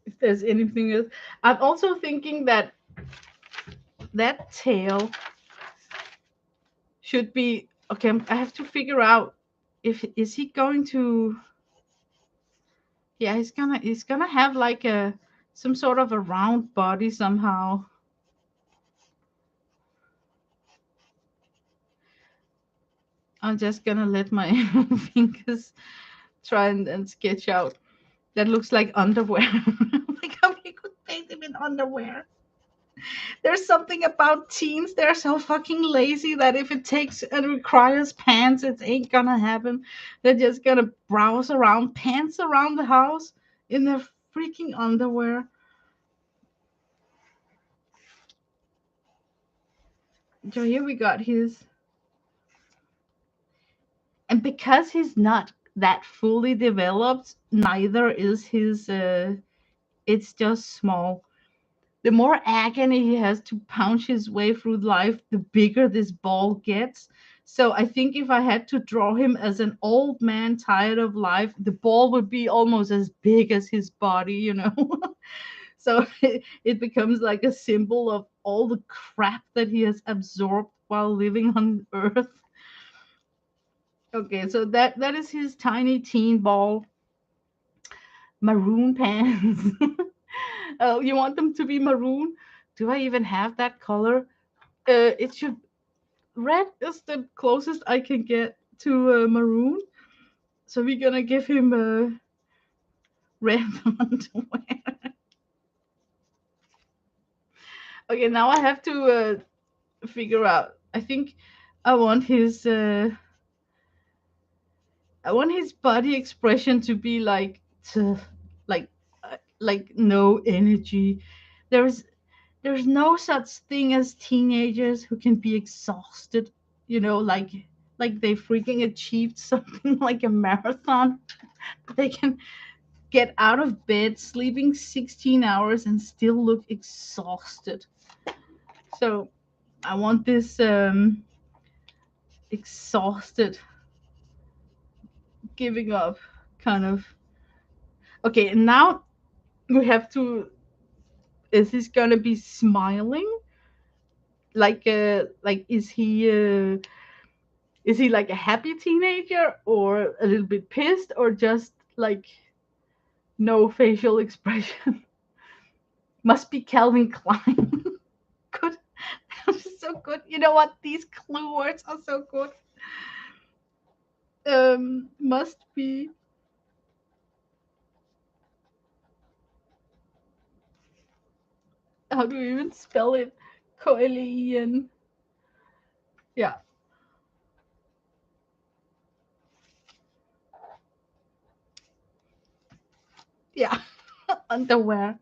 if there's anything else. I'm also thinking that that tail should be okay. I have to figure out if is he going to. Yeah, he's gonna have like a some sort of a round body somehow. I'm just gonna let my fingers try and sketch out. That looks like underwear. Like how we could paint him in underwear. There's something about teens, they're so fucking lazy that if it takes and requires pants, it ain't gonna happen. They're just gonna browse around, pants around the house in their freaking underwear. So here we got his, and because he's not that fully developed, neither is his. It's just small. The more agony he has to punch his way through life, the bigger this ball gets. So I think if I had to draw him as an old man tired of life, the ball would be almost as big as his body, you know. So it becomes like a symbol of all the crap that he has absorbed while living on Earth. Okay, so that is his tiny teen ball, maroon pants. Oh, you want them to be maroon? Do I even have that color? It should red is the closest I can get to maroon. So we're gonna give him red underwear. Okay, now I have to figure out. I think I want his uh, I want his body expression to be like like like no energy. There's there's no such thing as teenagers who can be exhausted, you know, like they freaking achieved something like a marathon. They can get out of bed sleeping 16 hours and still look exhausted. So I want this exhausted, giving up kind of. Okay, now we have to. Is this gonna be smiling? Like is he like a happy teenager or a little bit pissed or just like no facial expression? Must be Calvin Klein. Good. That was so good. You know what? These clue words are so good. Must be. How do you even spell it? Coelian. Yeah. Yeah. Underwear.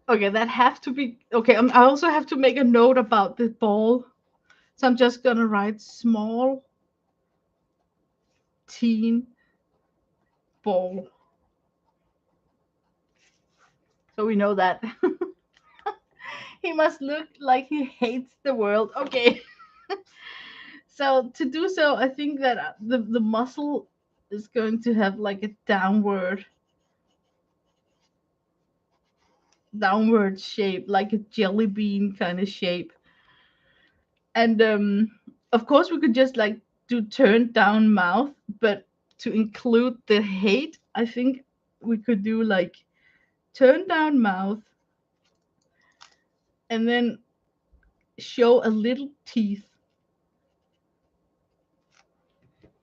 Okay, that have to be okay. I also have to make a note about the ball, so I'm just gonna write small teen ball, so we know that. He must look like he hates the world. Okay, so to do so, I think that the muscle is going to have like a downward shape, like a jelly bean kind of shape. And of course, we could just like do turned down mouth, but to include the hate, I think we could do like turn down mouth and then show a little teeth.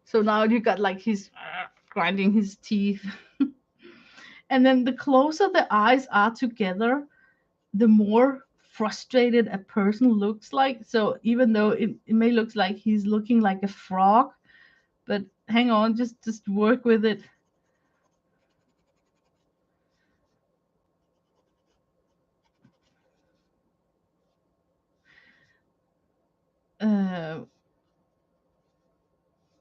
So now you got like he's grinding his teeth. And then the closer the eyes are together, the more frustrated a person looks like. So even though it may look like he's looking like a frog, but hang on, just work with it. Uh,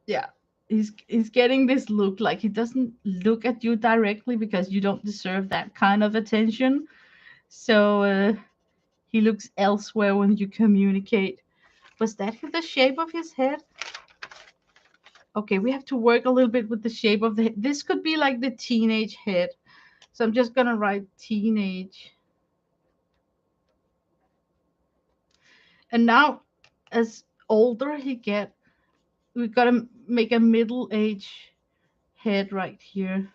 yeah, he's getting this look like he doesn't look at you directly because you don't deserve that kind of attention. So he looks elsewhere when you communicate. Was that the shape of his head? Okay, we have to work a little bit with the shape of the head. This could be like the teenage head. So I'm just gonna write teenage. And now, as older he get, we gotta make a middle age head right here.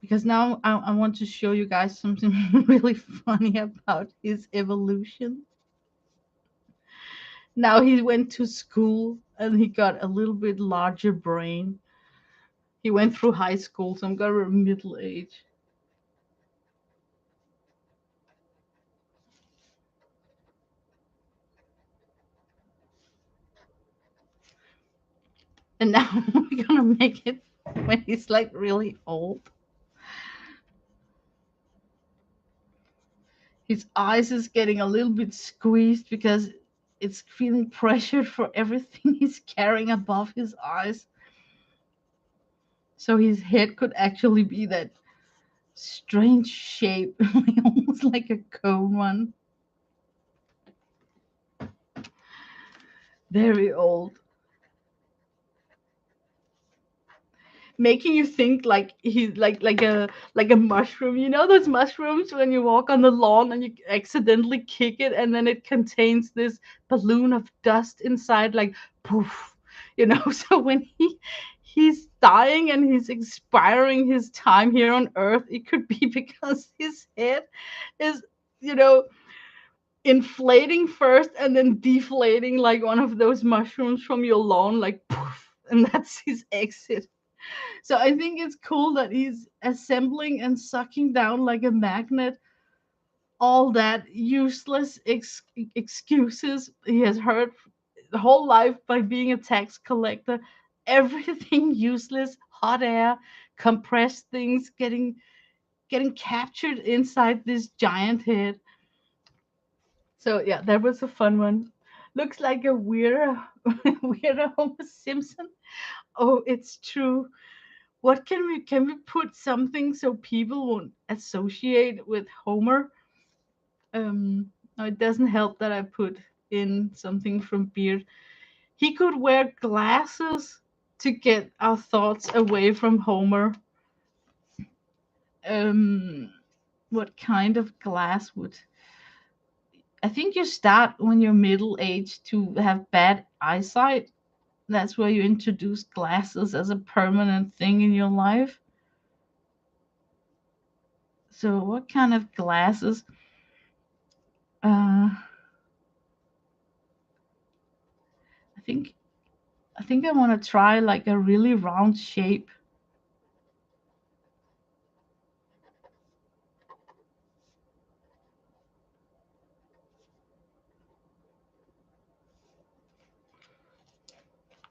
Because now I want to show you guys something really funny about his evolution. Now he went to school and he got a little bit larger brain. He went through high school, so I'm gonna middle age. And now we're gonna make it when he's like really old. His eyes is getting a little bit squeezed because it's feeling pressured for everything he's carrying above his eyes. So his head could actually be that strange shape, almost like a cone one. Very old. Making you think like he's like a mushroom. You know those mushrooms when you walk on the lawn and you accidentally kick it and then it contains this balloon of dust inside, like poof. So when he's dying and he's expiring his time here on Earth, it could be because his head is, you know, inflating first and then deflating like one of those mushrooms from your lawn, like poof, and that's his exit. So I think it's cool that he's assembling and sucking down like a magnet all that useless excuses he has heard the whole life by being a tax collector. Everything useless, hot air, compressed things getting captured inside this giant head. So yeah, that was a fun one. Looks like a weirder weirder Homer Simpson. Oh, it's true. What can we put something so people won't associate with Homer? No, it doesn't help that I put in something from Beard. He could wear glasses to get our thoughts away from Homer. Um, what kind of glass would? I think you start when you're middle aged to have bad eyesight. That's where you introduce glasses as a permanent thing in your life. So, what kind of glasses? Uh, I think I think I want to try like a really round shape.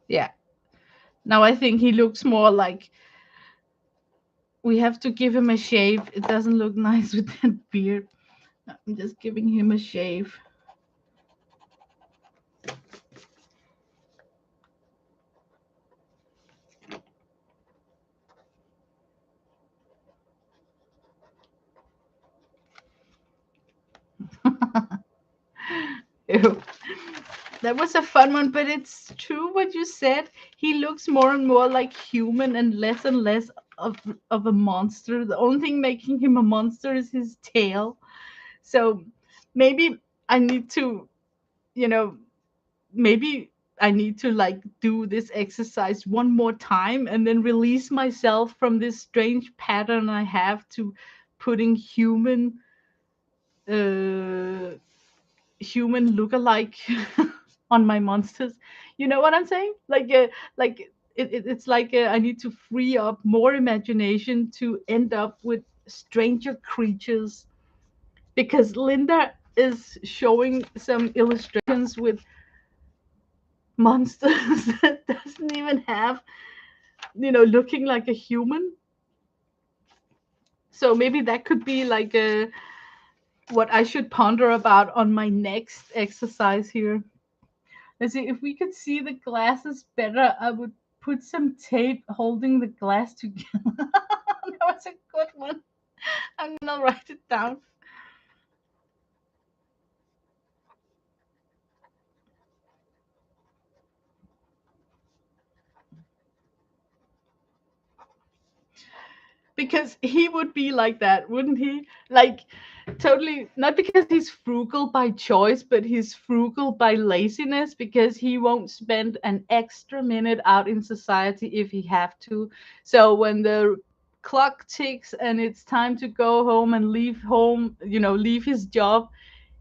Yeah. Now I think he looks more like we have to give him a shave. It doesn't look nice with that beard. I'm just giving him a shave. Ew. That was a fun one, but it's true what you said. He looks more and more like human and less of a monster. The only thing making him a monster is his tail. So maybe I need to, you know, maybe I need to like do this exercise one more time and then release myself from this strange pattern I have to putting uh human look-alike on my monsters. You know what I'm saying? Like it's like I need to free up more imagination to end up with stranger creatures because Lynda is showing some illustrations with monsters that doesn't even have, looking like a human. So maybe that could be like a what I should ponder about on my next exercise here. Let's see if we could see the glasses better. I would put some tape holding the glass together. That was a good one. I'm gonna write it down. because he would be like that, wouldn't he? Like, totally, not because he's frugal by choice, but he's frugal by laziness, because he won't spend an extra minute out in society if he have to. So when the clock ticks and it's time to go home, leave his job,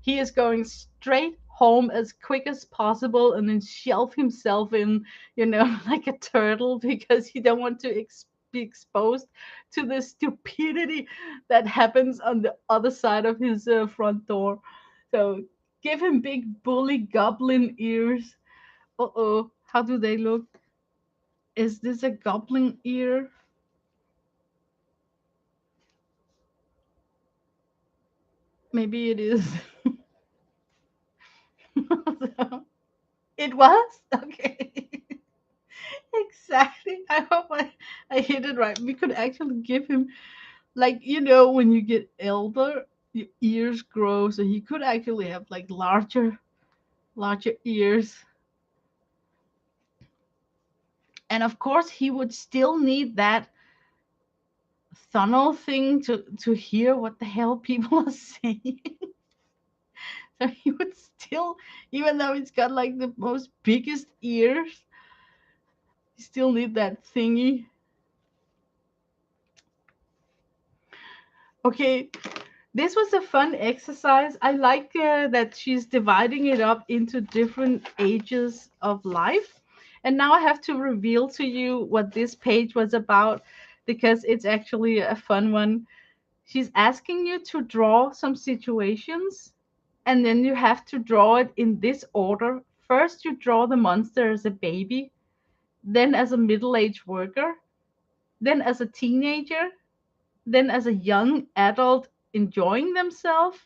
he is going straight home as quick as possible and then shelf himself in, like a turtle, because he don't want to be exposed to the stupidity that happens on the other side of his front door. So give him big bully goblin ears. Uh-oh, how do they look? Is this a goblin ear? Maybe it is. So, it was? Okay. Exactly. I hope I hit it right. We could actually give him, like, when you get elder, your ears grow, so he could actually have like larger ears. And of course he would still need that tunnel thing to hear what the hell people are saying. So he would still, even though he's got like the most biggest ears, he still need that thingy. Okay, this was a fun exercise. I like that she's dividing it up into different ages of life. And now I have to reveal to you what this page was about, because it's actually a fun one. She's asking you to draw some situations, and then you have to draw it in this order. First, you draw the monster as a baby, then as a middle aged worker, then as a teenager, then as a young adult enjoying themselves,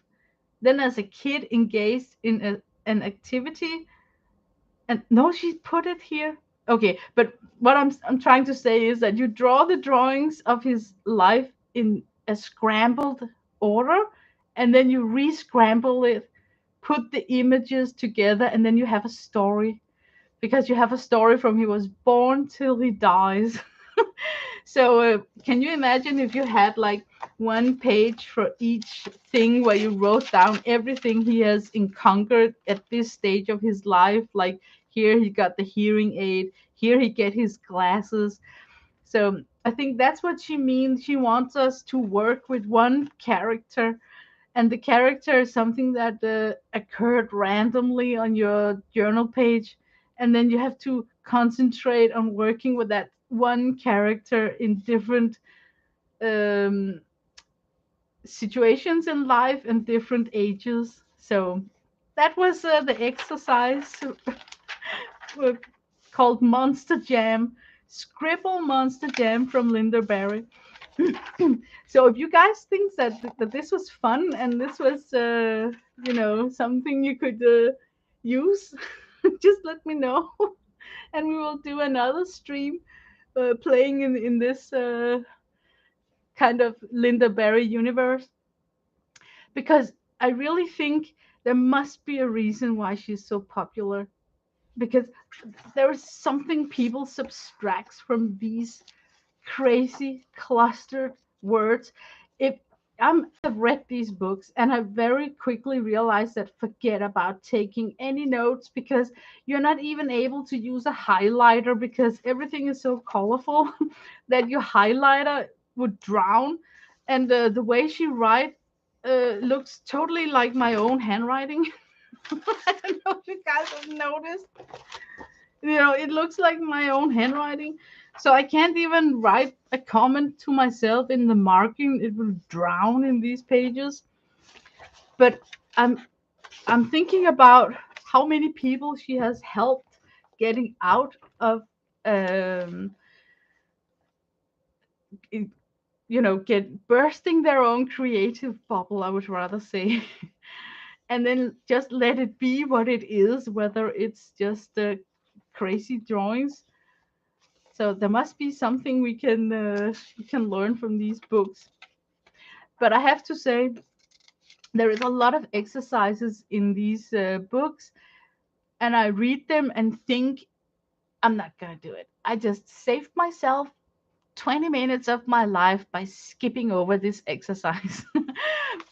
then as a kid engaged in an activity. And no, she put it here. Okay, but what I'm trying to say is that you draw the drawings of his life in a scrambled order, and then you re-scramble it, put the images together, and then you have a story, because you have a story from he was born till he dies. So, can you imagine if you had like one page for each thing where you wrote down everything he has encountered at this stage of his life? Like, here he got the hearing aid, here he get his glasses. So I think that's what she means. She wants us to work with one character, and the character is something that occurred randomly on your journal page, and then you have to concentrate on working with that one character in different um, situations in life and different ages. So that was the exercise uh, called Monster Jam, Scribble Monster Jam from Lynda Barry. So if you guys think that this was fun and this was something you could use, just let me know, and we will do another stream playing in this kind of Lynda Barry universe, because I really think there must be a reason why she's so popular, because there is something people subtracts from these crazy clustered words. If I've read these books and I very quickly realized that forget about taking any notes, because you're not even able to use a highlighter because everything is so colorful that your highlighter would drown. And the way she writes looks totally like my own handwriting. I don't know if you guys have noticed. It looks like my own handwriting. So I can't even write a comment to myself in the marking. It will drown in these pages. But I'm I'm thinking about how many people she has helped getting out of um it- get bursting their own creative bubble, I would rather say. And then just let it be what it is, whether it's just crazy drawings. So there must be something we can learn from these books. But I have to say, there is a lot of exercises in these books, and I read them and think I'm not gonna do it. I just saved myself 20 minutes of my life by skipping over this exercise.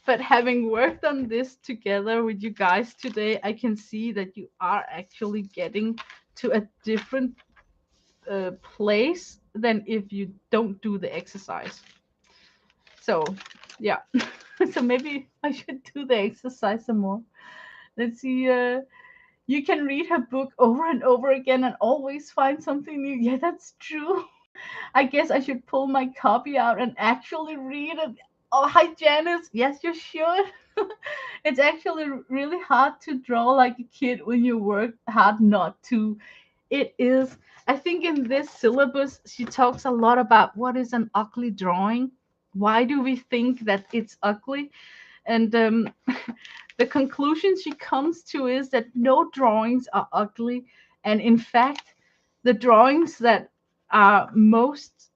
But having worked on this together with you guys today, I can see that you are actually getting to a different place than if you don't do the exercise. So, yeah. So maybe I should do the exercise some more. Let's see. You can read her book over and over again and always find something new. Yeah, that's true. I guess I should pull my copy out and actually read it. Oh, hi, Janice. Yes, you should. It's actually really hard to draw like a kid when you work hard not to. It is. I think in this syllabus, she talks a lot about what is an ugly drawing. Why do we think that it's ugly? And the conclusion she comes to is that no drawings are ugly. And in fact, the drawings that are most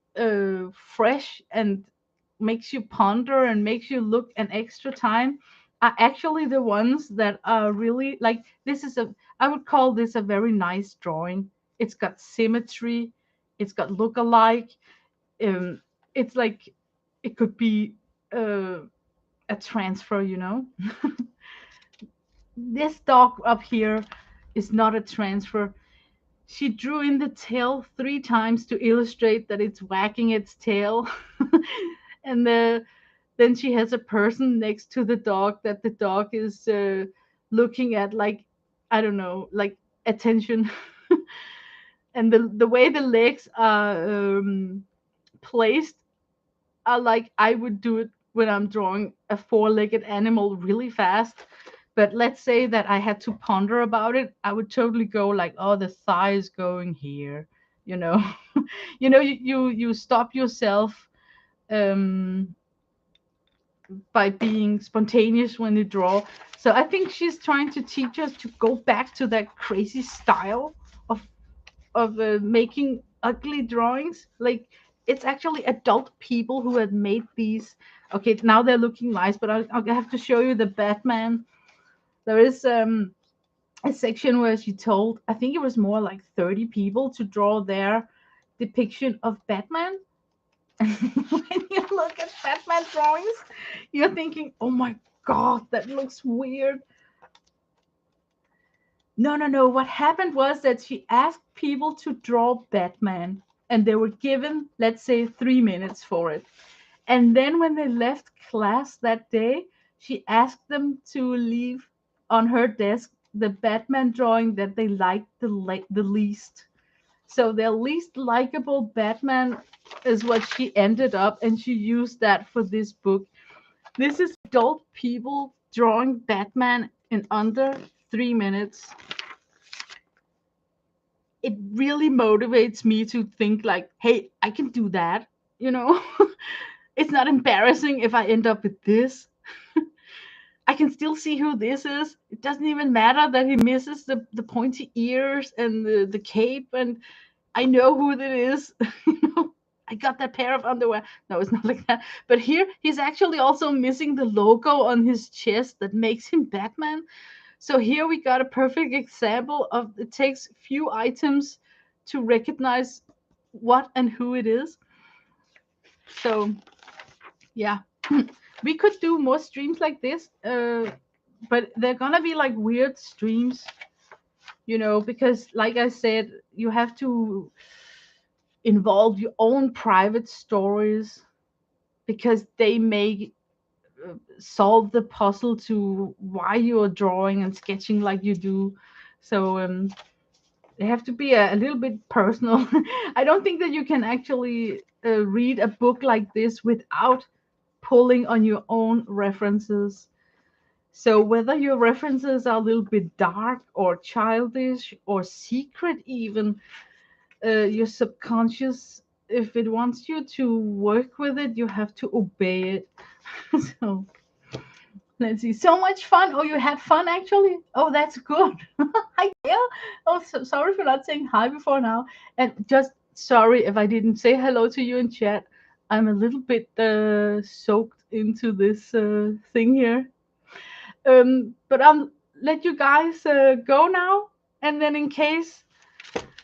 fresh and makes you ponder and makes you look an extra time are actually the ones that are really like this is a I would call this a very nice drawing. It's got symmetry, it's got look alike. Um, it's like it could be uh, a transfer, you know. This dog up here is not a transfer. She drew in the tail 3 times to illustrate that it's wagging its tail. And then she has a person next to the dog that the dog is looking at, like, I don't know, like attention. And the way the legs are placed are like I would do it when I'm drawing a four-legged animal really fast. But let's say that I had to ponder about it, I would totally go like, oh, the thigh is going here, you know. You stop yourself um, by being spontaneous when you draw. So I think she's trying to teach us to go back to that crazy style of making ugly drawings. Like it's actually adult people who had made these. Okay, now they're looking nice, but I'll have to show you the Batman. There is a section where she told, I think it was more like 30 people to draw their depiction of Batman. When you look at Batman drawings, you're thinking, oh my god, that looks weird. No, no, no. What happened was that she asked people to draw Batman, and they were given, let's say, 3 minutes for it. And then when they left class that day, she asked them to leave on her desk the Batman drawing that they liked the least. So their least likable Batman is what she ended up, and she used that for this book. This is adult people drawing Batman in under 3 minutes. It really motivates me to think like, hey, I can do that, you know. It's not embarrassing if I end up with this. I can still see who this is. It doesn't even matter that he misses the pointy ears and the cape, and I know who that is. You know, I got that pair of underwear. No, it's not like that. But here he's actually also missing the logo on his chest that makes him Batman. So here we got a perfect example of it takes few items to recognize what and who it is. So yeah, we could do more streams like this, but they're gonna be like weird streams, you know, because like I said, you have to involve your own private stories because they may solve the puzzle to why you are drawing and sketching like you do. So they have to be a little bit personal. I don't think that you can actually read a book like this without pulling on your own references. So whether your references are a little bit dark or childish or secret, even your subconscious, if it wants you to work with it, you have to obey it. So let's see. So much fun. Oh, you had fun actually. Oh, that's good. Hi, Gail. Oh, so sorry for not saying hi before now. And just sorry if I didn't say hello to you in chat. I'm a little bit soaked into this thing here. But I'll let you guys go now. And then in case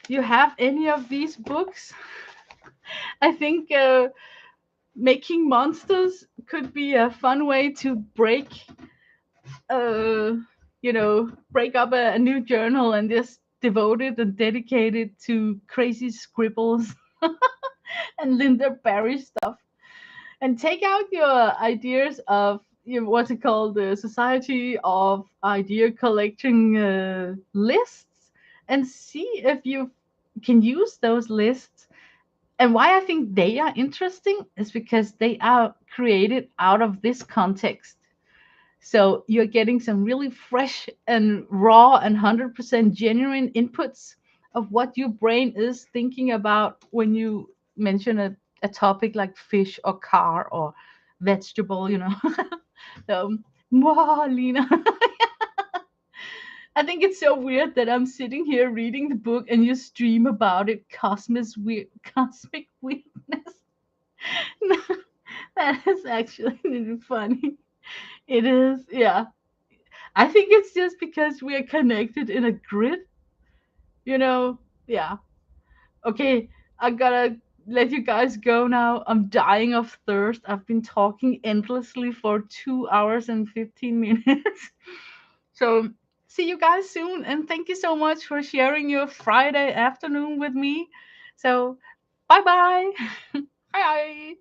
you have any of these books, I think making monsters could be a fun way to uh, break up a new journal and just devote it and dedicate it to crazy scribbles and Lynda Barry stuff. And take out your ideas of what's it called, the Society of Idea Collecting lists, and see if you can use those lists. And why I think they are interesting is because they are created out of this context. So you're getting some really fresh and raw and 100% genuine inputs of what your brain is thinking about when you mention a topic like fish or car or vegetable, So, wow, Lena. I think it's so weird that I'm sitting here reading the book and you stream about it. Cosmic weirdness. That is actually really funny. It is, yeah. I think it's just because we are connected in a grid, you know? Yeah. Okay, I gotta let you guys go now. I'm dying of thirst. I've been talking endlessly for 2 hours and 15 minutes. So, see you guys soon. And thank you so much for sharing your Friday afternoon with me. So, bye bye. Bye.